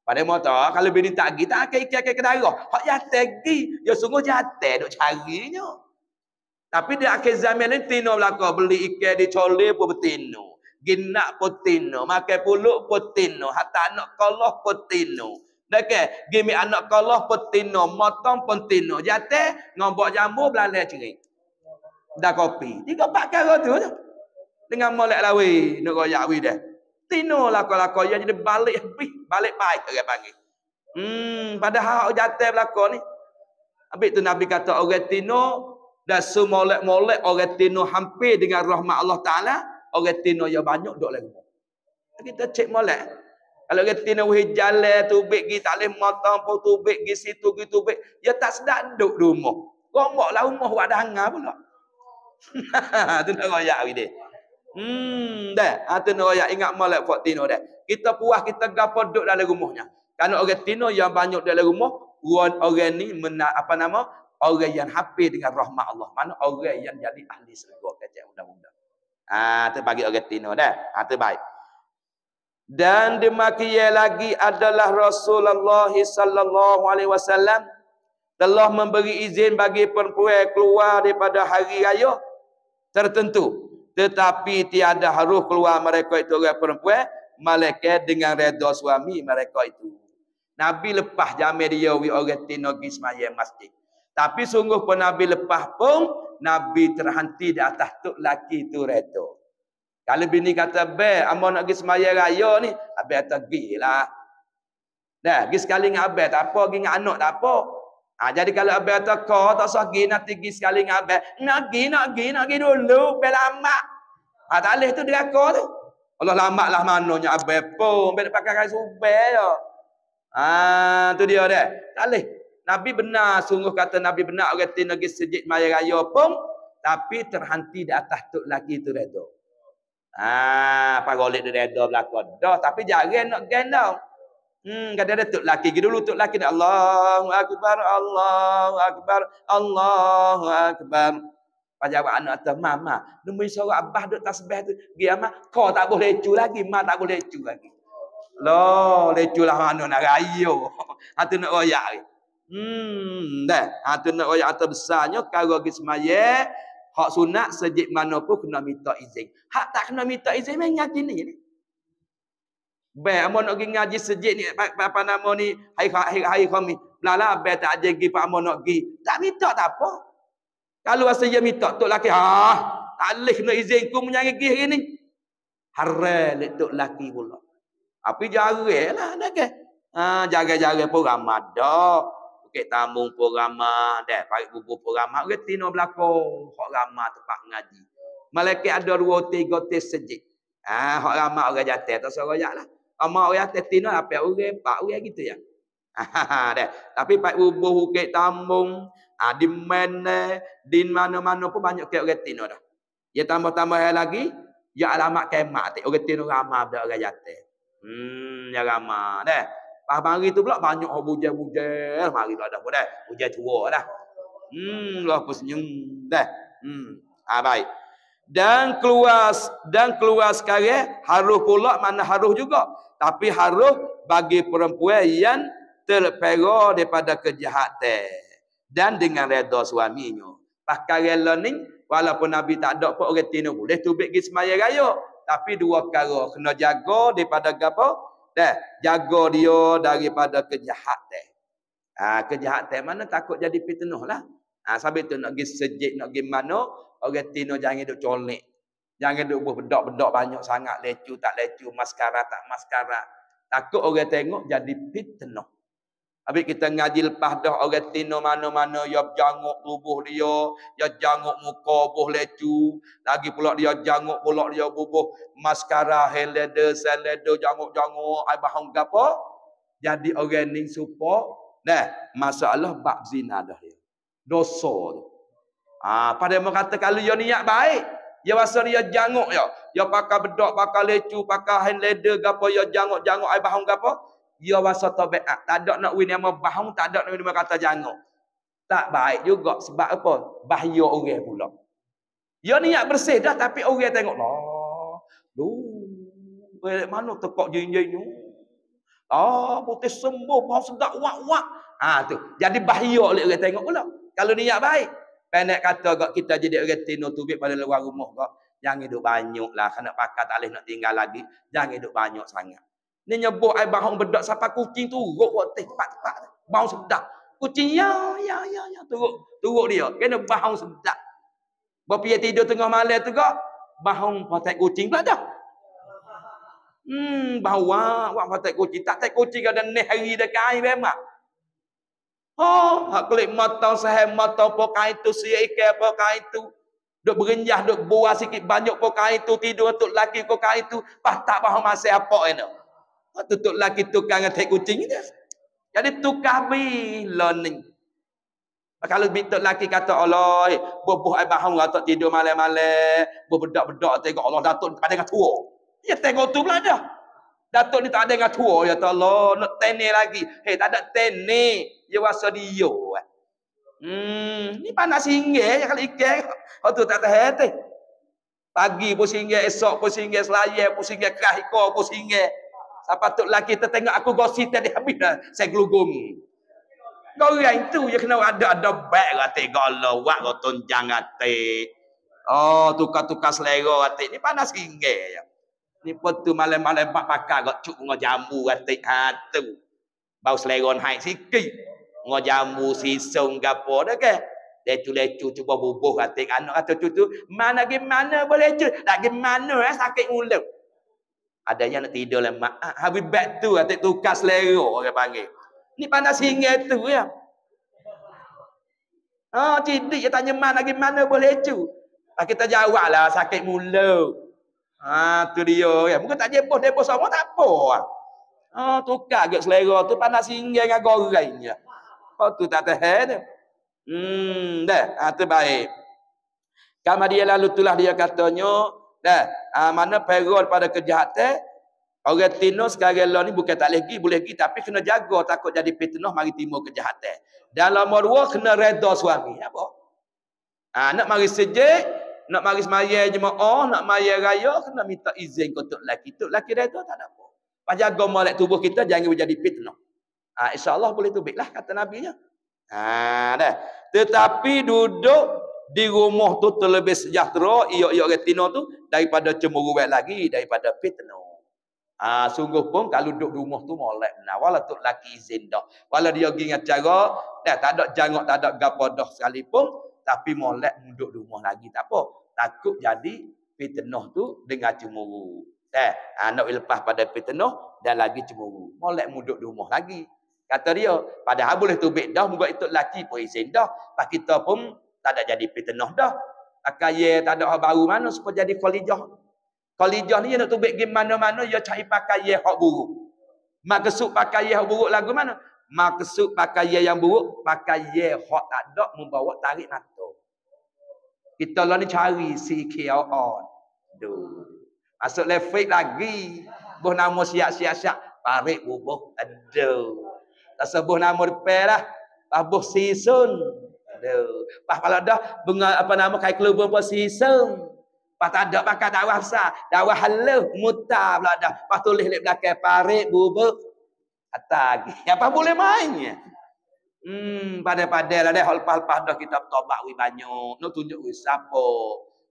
Pada motor kalau bini tak pergi tak akan ikan ke darah. Hak jatuh pergi, dia sungguh jatuh duk carinya. Tapi dia akhir zaman ni tino belaka beli ikan di cole pun betino. Ginak pun tino, makan puluk pun tino, hatta anak kolah pun tino. Dah ke, gimi anak kolah pun tino, motong pun tino. Jatuh ngombok jambu belalai cerik. Dah kopi. 3-4 kali tu je. Dengan molek lawi, nak royak wi dah. Tino lako-lako yang jadi balik habis, balik baik orang panggil. Padahal jatuh belaka ni. Habis tu Nabi kata orang tino dah semolek-molek orang tino hampir dengan rahmat Allah Taala, orang tino yang banyak duk dalam rumah. Kita cek molek. Kalau orang tino weh jalan tubik gi tak leh motong pun tubik gi situ gi tubik, dia tak sedap duk rumah. Romboklah rumah buat dangar pula. Tu nak royak wi dia. Dah. Tu nak royak ingat molek fok tino dah. Kita puas kita gapo duk dalam rumahnya. Kalau orang tino yang banyak dalam rumah, orang ni orang yang hampir dengan rahmat Allah. Mana orang yang jadi ahli syurga kecek undang-undang. Tu bagi orang tino dah. Tu baik. Dan demikian lagi adalah Rasulullah sallallahu alaihi wasallam telah memberi izin bagi perempuan keluar daripada hari raya tertentu, tetapi tiada harus keluar mereka itu orang perempuan malaikat dengan redha suami mereka itu. Nabi lepas jamin dia wi orang tino gi sembahyang masjid. Tapi sungguh pun Nabi lepas pun Nabi terhenti di atas tok laki tu redha. Kalau bini kata, "Be, amo nak pergi sembahyang raya ni." Abang kata, "Gilah." Dah, pergi sekali dengan abang tak apa, pergi dengan anak tak apa. Jadi kalau abang kata, "Kau tak usah pergi, nanti pergi sekali dengan abang." Nak pergi dulu, be lama. Tak leh tu dia kau tu. Allah lambatlah mananya abang pun, be pakai kain subel je. Tu dia dah. Tak leh. Nabi benar, sungguh kata Nabi benar orang tin pergi sejid sembahyang raya pun, tapi terhenti di atas tok laki tu redha. Pak golek dia redha belakang. Dah, tapi jarang nak gendong. Kadang-kadang tok laki pergi dulu, tok laki dah Allahu akbar, Allahu akbar, Allahu akbar. Pajawab anak tu, "Mama, nombor suara abah duk tasbih tu. Gi ama, kau tak boleh lecu lagi, mak tak boleh lecu lagi." Loh, leculah mana nak raya. Tu nak royak ni. Dah. Tu nak royak atas besarnya kalau pergi sembahyang hak sunat sejid mana pun kena minta izin. Hak tak kena minta izin main ngaji ni. Baik, amun nak pergi ngaji sejid ni apa nama ni hari Khamis. Belala baik tak ada pergi pak amun nak pergi. Tak minta tak apa. Kalau rasa dia minta tok laki, tak leh kena izin ku menyang pergi hari ni. Haram lek tok laki pula. Tapi jaranglah nak ke. Jaga-jaga pun ramah dah. Bukit Tamung pun ramah dah. Parit Bubuh pun ramah. Orang tino belakang. Hak ramah tempat ngaji. Malaikat ada 2-3 tes sejid. Hak ramah orang jatuh. Tak suruh royak lah. Ramah orang jatuh tino apa orang 4 orang gitu ya. Dah. Tapi Parit Bubuh, Bukit Tamung, di mana, di mana-mana pun banyak ke orang tino dah. Ya tambah-tambah lagi. Ya alamat kemat. Orang tino ramah dah orang jatuh. Ya ramah dah. Hari tu pula banyak bujang-bujang. Mari lah dah pun dah. Bujang tua dah. Lah pun senyum dah. Baik. Dan keluar sekarang harus pula mana harus juga. Tapi harus bagi perempuan yang terpera daripada kejahatan. Dan dengan redha suaminya. Pakai learning walaupun Nabi tak ada pun orang tino boleh tubik pergi sembahyang raya. Tapi 2 perkara kena jaga daripada apa? Dah, jaga dia daripada kejahatan. Kejahatan mana takut jadi fitnah lah. Sampai tu nak pergi sejid, nak pergi mana, orang tino jangan duk colek. Jangan duk bedak-bedak banyak sangat, lecu tak lecu, maskara tak maskara. Takut orang tengok jadi fitnah. Habis kita ngaji lepas dah orang tino mana-mana ya janguk tubuh dia, ya janguk muka buh lecu, lagi pula dia janguk pula dia bubuh maskara, helada, salada, janguk-janguk ai bahang gapo. Jadi orang ni supo, nah, masalah bab zina dah dia. Dosa tu. Pada yang kata kalau dia niat baik, dia rasa dia janguk ya. Dia pakai bedak, pakai lecu, pakai helada gapo, ya janguk-janguk ai bahang gapo. Dia rasa tabiat. Tak ada nak win nama bahang, tak ada nak win nama kata janguk. Tak baik juga. Sebab apa? Bahaya orang pula. Dia niat bersih dah, tapi orang tengok lah. Mana tekak jing-jing ni? Putih sembuh, bau sedap, wak-wak. Tu. Jadi bahaya oleh orang tengok pula. Kalau niat baik. Pendek kata kak kita jadi orang tino tubik pada luar rumah kak. Jangan hidup banyak lah. Kena pakai tak boleh nak tinggal lagi. Jangan hidup banyak sangat. Ni nyebut air bahang bedak sampai kucing turut waktu tepat-tepat. Bau sedap. Kucing ya. Turut dia. Kena bahang sedap. Berpia tidur tengah malam tu kak. Bahang patek kucing pula dah. Bahang wak patek kucing. Tak patek kucing ada ni hari dekat air memang. Hak klik mata sahem mata pokai itu siap ikan pokai itu. Duk berenjah, duk buah sikit banyak pokai itu. Tidur untuk laki pokai itu. Tak bahang masih apa ini. Tutup laki tukang ngetek kucing ni. Jadi tukar bila ni. Kalau bituk laki kata Allah, bubuh ai bahang tak tidur malam-malam, berbedak-bedak tengok Allah Datuk tak ada dengan tua. Ya tengok tu pula dah. Datuk ni tak ada dengan tua ya Allah, nak tene lagi. Tak ada tene, dia rasa dia. Ni panas singgih ya kalau ikan. Tu tak tahan teh. Pagi pun singgih, esok pun singgih, selayar pun singgih, kerahika pun singgih. Siapa tu lelaki tertengok aku gosip tadi habis dah. Saya gelugum. Goreng tu je kena ada beg hati gala. Wak roton jangan hati. Tukar-tukar selera hati. Ni panas singgih. Ni pun tu malam-malam pakai kau cuk ngau jambu hati. Tu. Bau selera hai sikit. Ngau jambu sisung gapo dah ke. Lecu-lecu cuba bubuh hati. Anak kata tu mana gimana boleh cu. Tak gimana sakit mulut. Ada yang nak tidur lah mak. Habis beg tu atik tukar selera orang panggil. Ni panas singgih tu ya. Cidik dia tanya mana gimana boleh cu. Kita jawablah sakit mulut. Tu dia ya. Mungkin tak jebos depo sama tak apa. Tukar agak selera tu panas singgih dengan goreng je. Tu tak tahan. Dah. Tu baik. Kemudian lalu itulah dia katanya mana perol pada kejahatan orang tino sekarang lah ni bukan tak lagi boleh pergi tapi kena jaga takut jadi fitnah mari timbul kejahatan. Dalam dua kena redha suami apa? Nak mari sejik, nak mari semaya jemaah, nak maya raya kena minta izin ke tok laki. Tok laki redha tak ada apa. Pas jaga molek tubuh kita jangan jadi fitnah. Insya-Allah boleh tubiklah kata nabinya. Dah. Tetapi duduk di rumah tu terlebih sejahtera ia orang tino tu daripada cemburu lagi daripada fitnah. Sungguh pun kalau duduk rumah tu molek benar wala tok laki izin dah. Wala dia pergi dengan cara tak ada jangok tak ada gapo dah sekalipun tapi molek duduk rumah lagi tak apa. Takut jadi fitnah tu dengan cemburu. Nak lepas pada fitnah dan lagi cemburu. Molek duduk rumah lagi. Kata dia, padahal boleh tubik dah muka itu laki pun izin dah. Pak kita pun tak ada jadi fitnah dah. Pakai tak ada hak baru mana supaya jadi khalijah. Khalijah ni nak tubik pergi mana-mana dia cari pakai hak buruk. Maksud pakai hak buruk lagu mana? Maksud pakai yang buruk, pakai hak tak ada membawa tarik mata. Kita lah ni cari CKR. Masuk lefik lagi. Buh nama siap-siap parik bubuh. Tak sebut nama depan lah. Buh sisun. Kalau dah bunga apa nama kai keluar pun sisun. Pas tak ada pakai dakwah besar. Dakwah halus mutar pula dah. Pas tulis di belakang parik bubuk. Atas. Apa boleh mainnya? Pada-pada lah dah lepas-lepas dah kita bertobat wi banyak. Nak tunjuk wi siapa.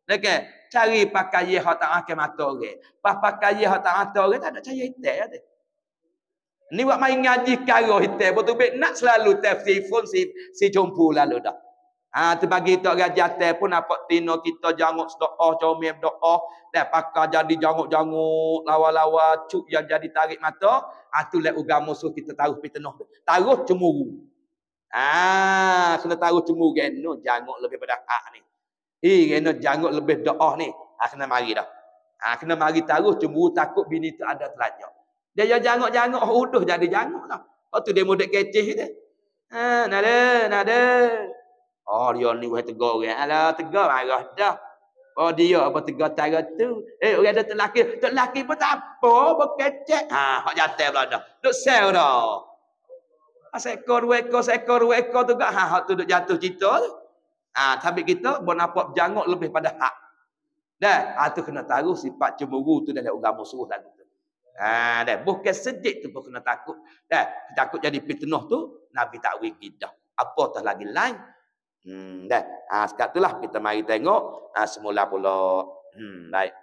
Okey, cari pakai hak tak akan mata orang. Pas pakai hak tak mata orang tak ada cahaya hitam ada. Ni buat main ngaji karo hitam betul nak selalu telefon si jumpa lalu dah. Terbagi tok gajate pun apa tino kita janguk doa, comel doa, dan pakar jadi janguk-janguk, lawa-lawa, cuk yang jadi tarik mata, tu lek agama musuh kita taruh fitnah. Taruh cemburu. Kena taruh cemburu geno janguk lebih pada hak ni. Geno janguk lebih doa ni. Kena mari dah. Kena mari taruh cemburu takut bini tu ada telajak. Dia janguk-janguk uduh jadi janguk lah. Lepas tu dia mudik keceh dia. Nada. Dia ni wahai tegar orang. Alah tegar marah dah. Dia apa tegar cara tu. Orang ada tek laki pun tak apa, berkecek. Hak jatuh pula dah. Duk sel dah. Seekor dua ekor tu gak hak tu duk jatuh cerita tu. Tapi kita bon nampak janguk lebih pada hak. Dah, tu kena taruh sifat cemburu tu dalam agama musuh lagu tu. Dah, bukan sedih tu pun kena takut. Dah, takut jadi fitnah tu Nabi tak wigi dah. Apa tah lagi lain? Dah. Sekat itulah kita mari tengok semula pula. Baik.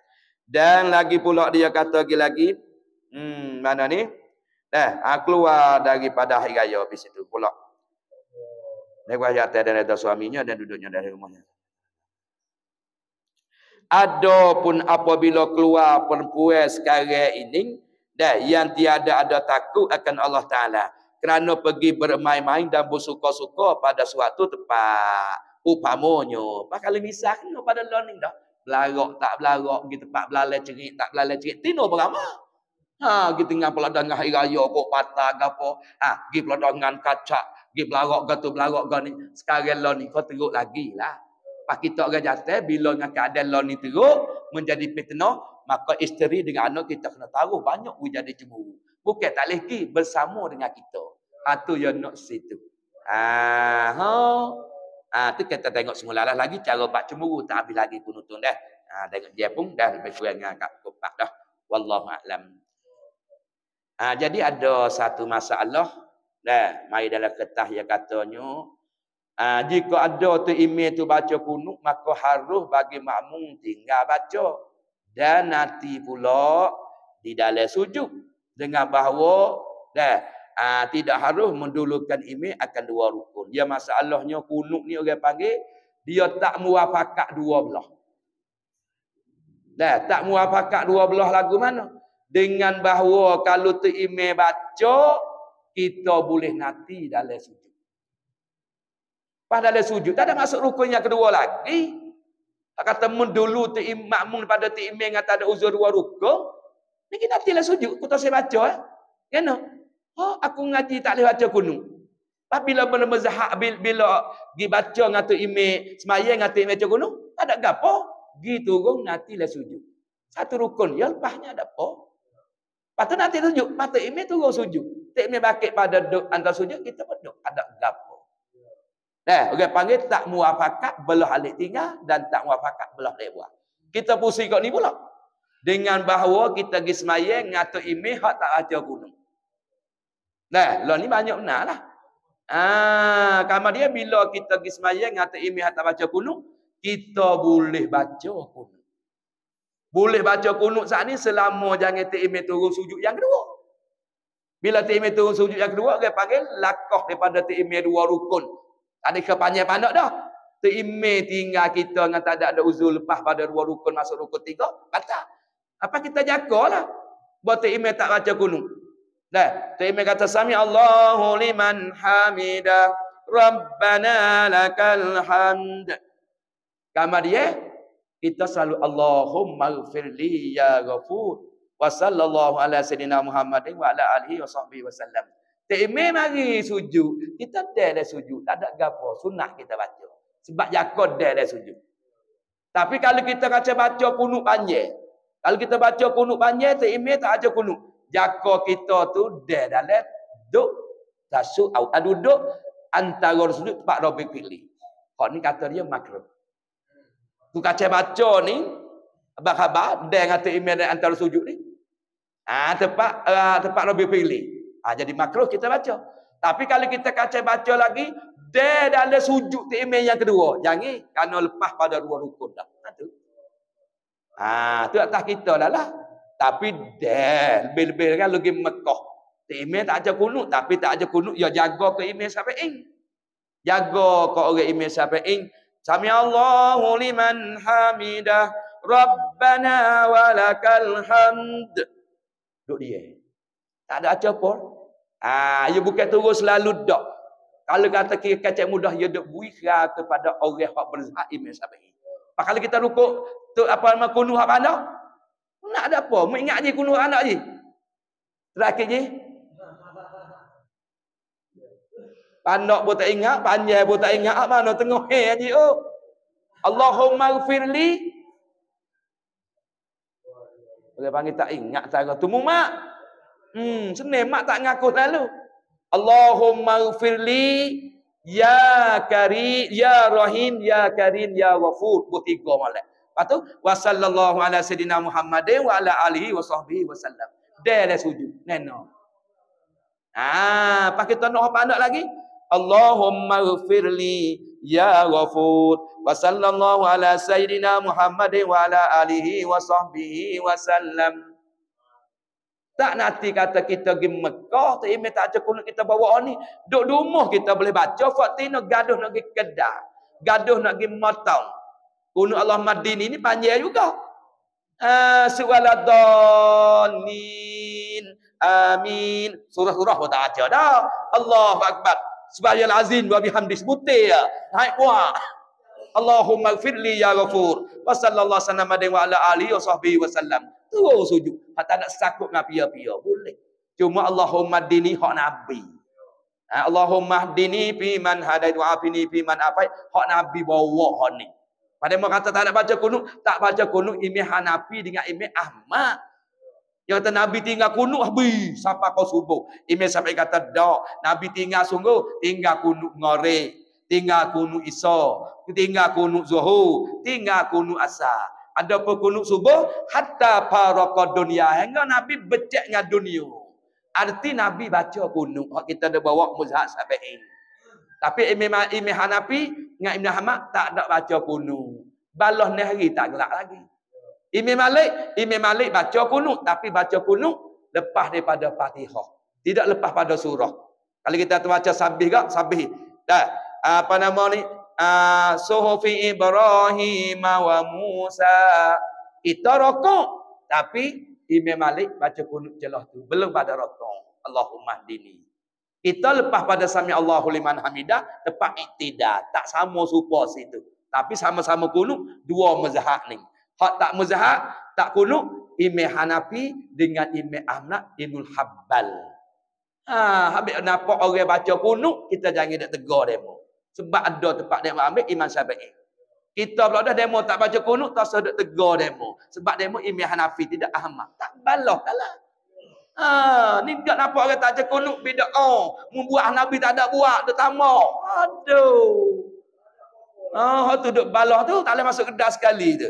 Dan lagi pula dia kata lagi mana ni? Keluar daripada hari raya di situ pula. Dia wajah dan ada suaminya dan duduknya dari rumahnya. Adapun apabila keluar perempuan sekarang ini yang tiada ada takut akan Allah Ta'ala kerana pergi bermain-main dan bersuka-suka pada suatu tempat upamanya. Kalau misalnya pada learning dah belarok tak belarok pergi tempat belalai cerik tak belalai cerik tino beramah. Kita dengan pula dengan hari raya kok patah gapo. Pergi pula dengan kacak, pergi belarok belarok ni. Sekarang learning kau teruk lagi lah. Pak kita orang jatuh bila dengan keadaan law ni teruk menjadi fitnah, maka isteri dengan anak kita kena taruh banyak jadi cemburu. Bukan tak lagi bersama dengan kita. Tu yang nak situ. Tu kita tengok semula lagi cara bak cemburu tak habis lagi penonton dah. Tengok dia pun dah lebih kurang dengan kat kopak dah. Wallahu a'lam. Jadi ada satu masalah mari dalam ketah yang katanya jika ada tu imam tu baca kunut maka harus bagi makmum tinggal baca dan nanti pula di dalam sujud dengan bahawa tidak harus mendulukan imam akan dua rukun. Dia masalahnya kunut ni orang panggil dia tak muafakat dua belah. Tak muafakat dua belah lagu mana? Dengan bahawa kalau tu imam baca kita boleh nanti dalam sujud. Padahal sujud tak ada masuk rukun yang kedua lagi. Tak kata mendulu tu makmum pada tu imam kata ada uzur dua rukun. Ni kita nantilah sujud. Aku tak saya baca. Kena. Aku ngaji tak boleh baca kunut. Tapi bila mazhab bila pergi baca dengan tu imam semayang dengan tu imam baca kunut, tak ada gapo. Gi turun nantilah sujud. Satu rukun. Ya lepasnya ada apa? Lepas tu nanti sujud. Lepas tu imam turun sujud. Tak imam bakit pada duduk antara sujud, kita berduk. Ada gapo. Orang panggil tak muafakat belah alik tinggal dan tak muafakat belah lewat. Kita pusing kat ni pula. Dengan bahawa kita pergi semayang ngatur imam hak tak baca kunut. Lah ni banyak benar lah. Kamar dia bila kita pergi semayang ngatur imam hak tak baca kunut, kita boleh baca kunut. Boleh baca kunut saat ni selama jangan tu imam turun sujud yang kedua. Bila tu imam turun sujud yang kedua, orang panggil lakah daripada tu imam dua rukun. Ada kepanjang panak dah. Teimeh tinggal kita dengan tak ada uzur lepas pada dua rukun masuk rukun tiga. Batal. Apa kita jagalah. Buat teimeh tak baca kunut. Teimeh kata sami Allahu liman hamida. Rabbana lakal hamd. Kamar dia. Kita selalu Allahumma gfirli ya ghafur. Wa sallallahu ala sayyidina Muhammadin wa ala alihi wa sahbihi wa sallam. Imam mari sujud, kita dah sujud, tak ada gapo, sunat kita baca. Sebab jakod dah sujud. Tapi kalau kita baca kunut panjang, kalau kita baca kunut panjang, imam tak baca kunut. Jaka kita tu dah dalam duduk tasuk atau duduk antara sujud tempat Rabbi pilih. Kau ni kata dia makruh. Tu baca ni khabar dah kata imam antara sujud ni. Tempat Rabbi pilih. Jadi makruh kita baca. Tapi kalau kita baca lagi, dia dalam sujud imam yang kedua. Jangan, kerana lepas pada dua rukun dah. Tu atas kita lah. Tapi dia lebih-lebih kan lagi Mekah. Imam tak ajar kunut, tapi tak ajar kunut, ya jaga ke imam sampai ing. Jaga kau orang Imam Syafi'i. Sami Allahu liman hamidah. Rabbana walakal hamd. Duk dia. Tak ada aca pun. Ya bukan terus selalu dak. Kalau kata kira kacak mudah ya duk buihra kepada orang hak berzat Imam Syafi'i. Kalau kita rukuk tu apa nama kunuh hak pandai? Nak ada apa? Mu ingat je kunuh anak je. Terakhir je. Pandak pun tak ingat, panjang pun tak ingat, mana tengah je oh. Allahumma gfirli. Boleh panggil tak ingat cara tu mu mak. Senang mak tak ngaku lalu. Allahumma gfirli ya karim ya rahim ya karim ya ghafur. Bu tiga molek. Lepas tu wa sallallahu ala sayidina Muhammadin wa ala alihi wa sahbihi wasallam. Dia dah sujud. Neno. Pas kita nak apa nak lagi? Allahumma gfirli ya ghafur wa sallallahu ala sayidina Muhammadin wa ala alihi wa sahbihi wasallam. Tak nanti kata kita pergi Mekah, tak imam tak cukup kita bawa ni. Duduk rumah kita boleh baca. Fatina gaduh nak pergi Kedah. Gaduh nak pergi Matau. Kunut Allah Madini ni panjang juga. Suwaladhalin. Amin. Surah-surah pun tak baca dah. Allahu Akbar. Subhanal azim wa bihamdi sebutir ya. Naik kuat. Allahumma gfirli ya ghafur. Wa sallallahu alaihi wa ala alihi wa sahbihi wasallam. Terus sujud. Tak nak sakut dengan pia-pia. Boleh. Cuma Allahumma dini hak Nabi. Allahumma dini fi man hadait wa afini fi man afait. Hak Nabi bawa hak ni. Pada mereka kata tak nak baca kunut. Tak baca kunut Imam Hanafi dengan Imam Ahmad. Yang kata Nabi tinggal kunut habis sampai kau subuh. Imam sampai kata dak. Nabi tinggal sungguh. Tinggal kunut ngorek. Tinggal kunut Isya. Tinggal kunut Zuhur. Tinggal kunut Asar. Ada kunut subuh hatta faraqad dunya hingga Nabi becek dengan dunia. Arti Nabi baca kunut hak kita ada bawa mazhab Syafi'i. Tapi Imam Hanafi dengan Ibn Ahmad tak ada baca kunut. Balah ni hari tak gelak lagi. Imam Malik baca kunut tapi baca kunut lepas daripada Fatihah. Tidak lepas pada surah. Kalau kita baca sabih gak sabih. Dah apa nama ni? Suhufi Ibrahim wa Musa. Kita rokok tapi Imam Malik baca kunut jelah tu belum pada rokok. Allahumma hdini. Kita lepas pada sami Allahu liman hamidah lepas iktidal. Tak sama supa situ. Tapi sama-sama kunut dua mazhab ni. Hak tak mazhab tak kunut Imam Hanafi dengan Imam Ahmad Ibn Hanbal. Habis nampak orang baca kunut kita jangan dak tegur demo. Sebab ada tempat demo ambil Imam Syafi'i. Kita pula dah demo tak baca kunut tak sedek tegur demo. Sebab demo Imam Hanafi tidak Ahmad. Tak balah kalah. Ni tak nampak orang tak baca kunut bid'ah. Membuat Nabi tak ada buat, dak tamak. Aduh. Tu duk balah tu tak boleh masuk kedah sekali tu.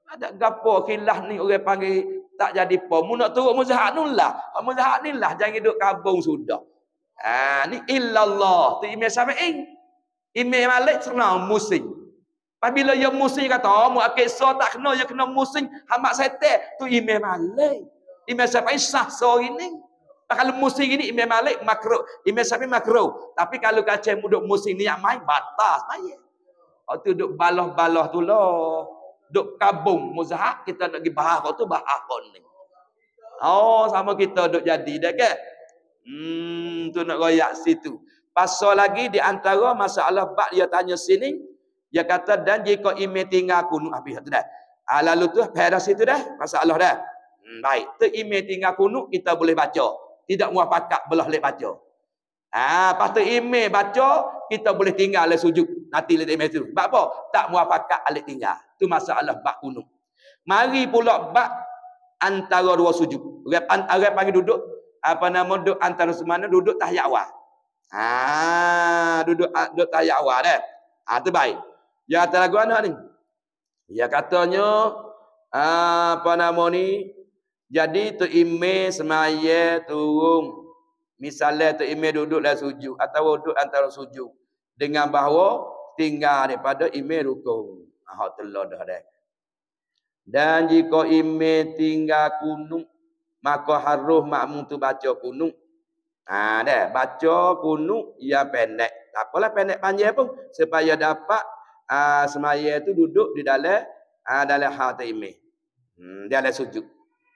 Ada gapo khilaf ni orang panggil tak jadi apa. Mu nak turut mazhab nulah. Mazhab ni lah jangan duk kabung sudah. Ni illallah tu Imam Syafi'i. Imam Malik senang musing. Apabila yang musing kata, mu akikah tak kena, yang kena musing, hamak setan. Tu Imam Malik. Imam Syafi'i sah sore ni. Kalau musing ini Imam Malik makruh. Imam Syafi'i makruh. Tapi kalau kacau mu duk musing ni yang main, batas. Tu duk balah-balah tu lah. Duk kabung muzahab, kita nak pergi bahas tu bahas ni. Sama kita duk jadi dah ke? Tu nak royak situ. Pasal lagi di antara masalah bab dia tanya sini, dia kata dan jika imam tinggal kunut habis tu dah. Lalu tu pada situ dah masalah dah. Baik, tu imam tinggal kunut kita boleh baca. Tidak muafakat belah lek baca. Lepas tu imam baca kita boleh tinggal le sujud. Nanti le imam tu. Sebab apa? Tak muafakat alek tinggal. Tu masalah bab kunut. Mari pula bab antara dua sujud. Orang panggil duduk apa nama duduk antara semana duduk tahiyat awal. Duduk tahiyat awal dah. Tu baik. Dia kata lagu anak ni. Dia katanya apa nama ni? Jadi tu imam semaya turun. Misalnya tu imam duduk dalam sujud atau duduk antara sujud dengan bahawa tinggal daripada imam rukuk. Hak telah dah. Dan jika imam tinggal kunut maka harus makmum tu baca kunut. Dah baca kunut yang pendek. Tak apalah pendek panjang pun supaya dapat semaya tu duduk di dalam dalam hal taimih. Dalam sujud.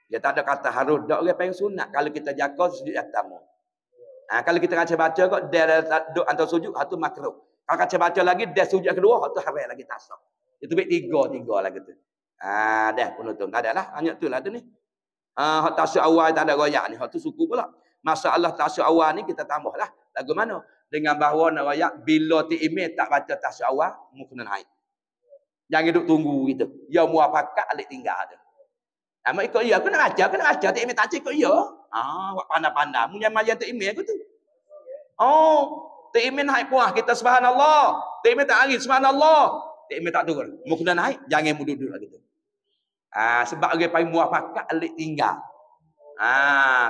Dia tak ada kata harus dak orang panggil sunat kalau kita jaga sujud yang pertama. Kalau kita baca kok dia duduk antara sujud hatu makruh. Kalau kaca baca lagi dia sujud kedua hatu haram lagi tak sah. Itu baik tiga lagi tu. Dah penutup tak adalah hanya itulah tu ni. Hak tasyuk awal tak ada royak ni. Hak tu suku pula. Masalah tasyuk awal ni kita tambahlah. Lagu mana? Dengan bahawa nak royak bila ti'imih tak baca tasyuk awal mungkin haid. Jangan duduk tunggu gitu. Ya muafakat alik tinggal tu. Mak ikut ya, aku nak baca, ti'imih tak ikut ya. Wak pandai-pandai. Punya mayan ti'imih aku tu. Ti'imih haid puah kita subhanallah. Ti'imih tak hari subhanallah. Ti'imih tak turun. Mungkin haid, jangan duduk lagi tu. Sebab orang paling muafakat alik tinggal.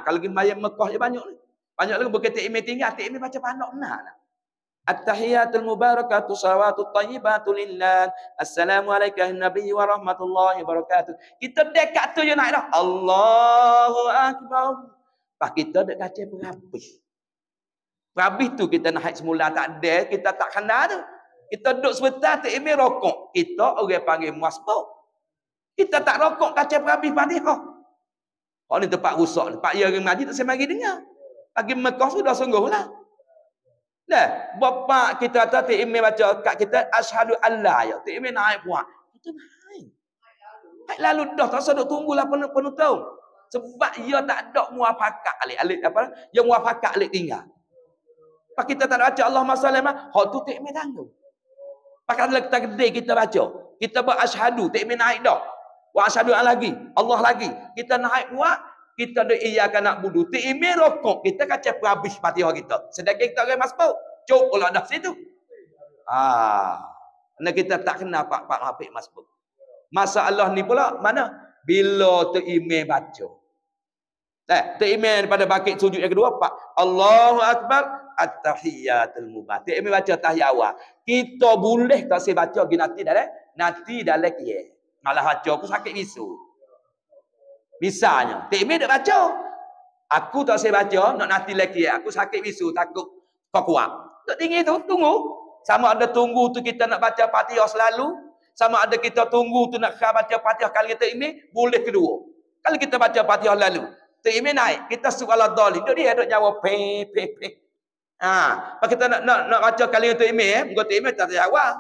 Kalau pergi mayat Mekah je banyak ni. Banyak lagi bukan ti'imih tinggal, ti'imih baca pandok benar. At-tahiyatul mubarakatuh salawatut tayyibatu lillah. Assalamualaikum nabi wa rahmatullahi wabarakatuh. Kita dekat tu je naik dah. Allahu akbar. Pak kita dek kaca berhabis. Berhabis tu kita naik semula tak ada, kita tak kenal tu. Kita duduk sebentar ti'imih rokok. Kita orang panggil muasbah. Kita tak rokok kaca berhabis Fatihah. Ni tempat rusak. Tempat ya orang ngaji tak saya mari dengar. Pagi Mekah sudah sungguhlah. Dah, bapa kita kata ti'imih baca kat kita asyhadu alla ya. Ti'imih naik puak. Kita naik. Naik lalu dah tak usah duk tunggulah penuh tahun. Sebab ia tak ada muafakat alik apa? Yang muafakat alik tinggal. Pak kita tak baca Allahumma salli ma, hak tu ti'imih tanggung. Pak kalau kita gede kita baca, kita buat asyhadu ti'imih naik dah. Wa asyhadu lagi, Allah lagi. Kita naik puak. Kita ada iyyaka na'budu. Ti'imih rokok. Kita kacau habis Fatihah kita. Sedangkan kita orang masbuk. Cuk pula dah situ. Kerana kita tak kenal Pak Hafiz masbuk. Masalah ni pula mana? Bila ti'imih baca. Ti'imih daripada bakit sujud yang kedua. Pak Allahu Akbar. At-tahiyatul mubarak. Ti'imih baca tahiyat awal. Kita boleh tak saya baca nanti dalam kia. Malah baca aku sakit bisu. Misalnya, ti'imih dak baca. Aku tak saya baca, nak nanti lagi aku sakit bisu, takut kau kuat. Tak tinggi tu, tunggu. Sama ada tunggu tu kita nak baca Fatihah selalu, sama ada kita tunggu tu nak baca Fatihah kali ti'imih, boleh kedua. Kalau kita baca Fatihah lalu, ti'imih naik, kita subhanallah dalil. Dia duk jawab pe. Pak kita nak baca kali ti'imih, muka ti'imih tak jawab.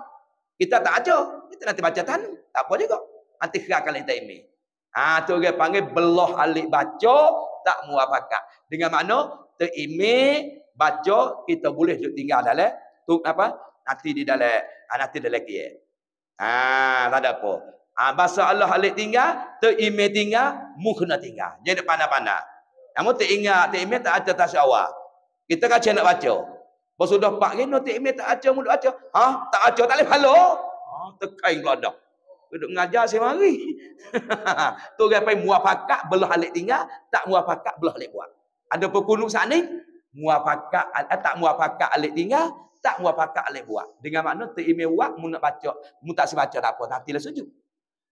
Kita tak baca, kita nanti baca tanu, tak apa juga. Nanti kira kali ti'imih. Tu orang panggil belah alik baca tak muafakat. Dengan makna ti'imih baca kita boleh tinggal dalam tu apa? Nanti di dalam kia. Tak ada apa. Bahasa Allah alik tinggal, ti'imih tinggal, mu kena tinggal. Jadi pandai-pandai. Namun ti'imih tak ada tasyawal. Kita kaca nak baca. Bos sudah pak geno ti'imih tak baca, mu baca. Tak baca tak boleh halo. Tekai geladak. Duduk mengajar saya mari. Tu orang panggil muafakat belah alik tinggal, tak muafakat belah alik buat. Ada pekunuk saat ni, muafakat tak muafakat alik tinggal, tak muafakat alik buat. Dengan makna ti'imih buat, mu nak baca, mu tak sebaca tak apa, nantilah sujud.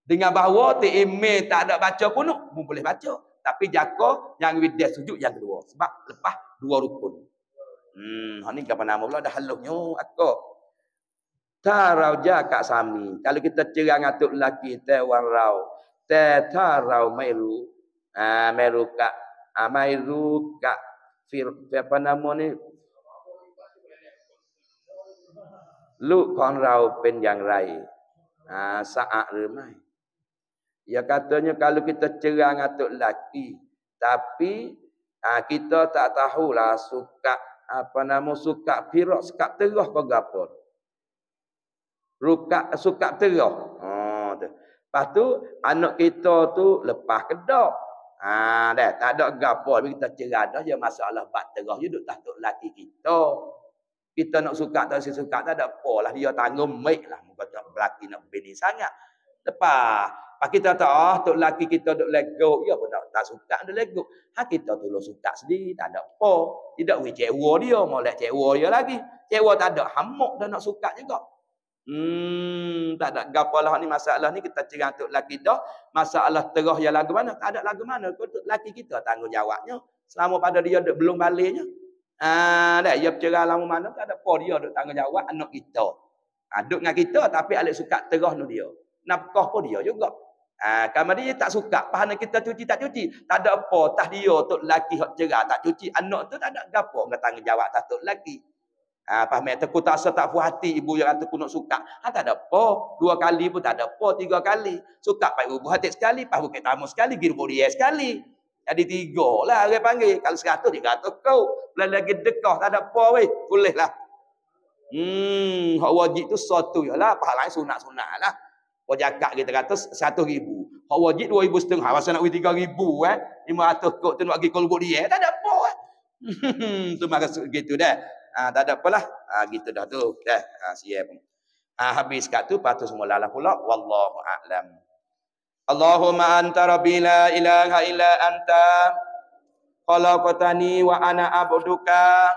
Dengan bahawa ti'imih tak ada baca kunuk, mu boleh baca. Tapi jaga yang widah sujud yang kedua. Sebab lepas dua rukun. Ni kapan nama pula dah halusnya aku. Tarau jakak sami. Kalau kita cerang atuk lelaki tewarau. Tarau mairu. Mairu kak. Mairu kak. Apa nama ni? Lu konrau pen yang rai. Saat remai. Ya katanya kalau kita cerang atuk lelaki. Tapi kita tak tahulah suka. Apa nama suka firok. Suka terah ke gapur. Suka terah. Lepas tu anak kita tu lepas kedok. Dah tak ada gapo kita cerah dah je masalah bab terah je duk tatuk laki kita. Kita nak suka tak suka tak ada apalah dia tanggung baiklah muka tak laki nak bini sangat. Lepas kita tak tok laki kita duk lego ya benar tak suka duk lego. Kita tolong suka sendiri tak ada apa. Tidak we cewa dia molek cewa dia lagi. Cewa tak ada hamuk dah nak suka juga. Tak ada gapalah ni masalah ni kita cerang tok laki dah. Masalah terah yang lagu mana? Tak ada lagu mana. Kau tok laki kita tanggungjawabnya. Selama pada dia belum baliknya. Dah ia bercerai lama mana tak ada apa dia duk tanggungjawab anak kita. Duk dengan kita tapi alik suka terah nu dia. Nafkah pun dia juga. Kalau dia tak suka pahala kita cuci tak cuci, tak ada apa tah dia tok lelaki hak cerai tak cuci anak tu tak ada gapo dengan tanggungjawab tak tok lelaki. Faham tak? Aku tak rasa tak puas hati ibu yang kata aku nak suka. Tak ada apa. 2 kali pun tak ada apa. 3 kali. Suka pak ibu hati sekali. Pas bukit tamu sekali. Giru dia sekali. Jadi 3 lah orang panggil. Kalau 100, 300 kau. Lagi dekah. Tak ada apa weh. Boleh lah. Hak wajib tu satu je lah. Pahala lain sunat-sunat lah. Wajakak kita kata 100,000. Hak wajib 2,500. Masa nak 3,000 500 kau tu nak pergi kolbuk dia. Tak ada apa. Tu maksud gitu dah. Tak ada apalah. Gitu dah tu. Dah. Siap. Habis kat tu patut semua lalah pula. Wallahu a'lam. Allahumma anta rabbi la ilaha illa anta khalaqtani wa ana abduka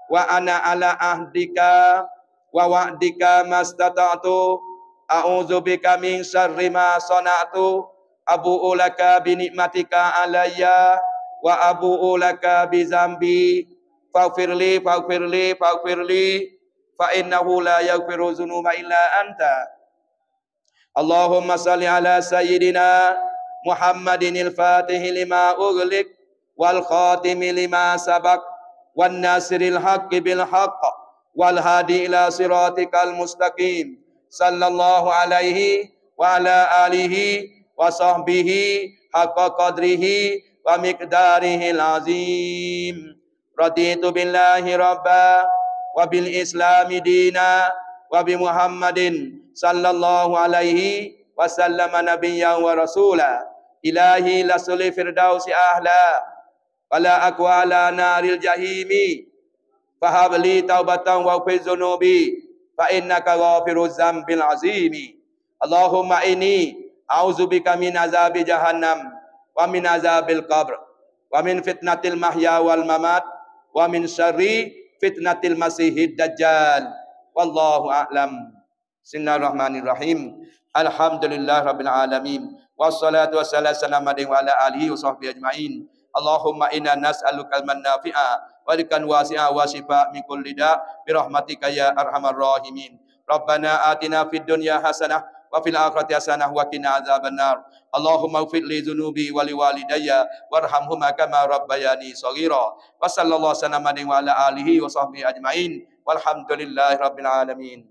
wa ana ala ahdika wa wa'dika mastata'tu a'udzubika min syarri ma sana'tu abu'u laka bi ni'matika alayya wa abu'u laka bi zambi faghfirli fa innahu la yaghfiru dzunuba illa anta. Allahumma salli ala sayyidina Muhammadin al-Fatih lima ughliq wal khatimi lima sabaq wan nasiril haqqi bil haqq wal hadi ila siratikal mustaqim sallallahu alaihi wa ala alihi wa sahbihi haqqa qadrihi wa miqdarihil azim. Raditu billahi rabba wa bil islami dina wa bi Muhammadin sallallahu alaihi wasallam nabiyyan wa rasula. Ilahi lasuli firdausi ahla wala aqwala naril jahimi fahabli taubatan wa fi zunubi fa innaka ghafiruz zambil azimi. Allahumma inni a'udzubika min azabi jahannam wa min azabil qabr wa min fitnatil mahya wal mamat wa min syarri fitnatil masihid dajjal. Wallahu a'lam. Bismillahirrahmanirrahim. Alhamdulillah rabbil alamin. Wassalatu wassalamu ala alihi wa sahbihi ajma'in. Allahumma inna nas'aluka al-man nafi'a wa rizqan wasi'a wa shifa' min kulli da' bi rahmatika ya arhamar rahimin. Rabbana atina fid dunya hasanah wa fil akhirati hasanah wa qina adzabannar. Allahumma ighfir li dzunubi wa li walidayya warhamhuma kama rabbayani shaghira. Wa sallallahu alaihi wa ala alihi wa sahbihi ajma'in. Walhamdulillahi rabbil alamin.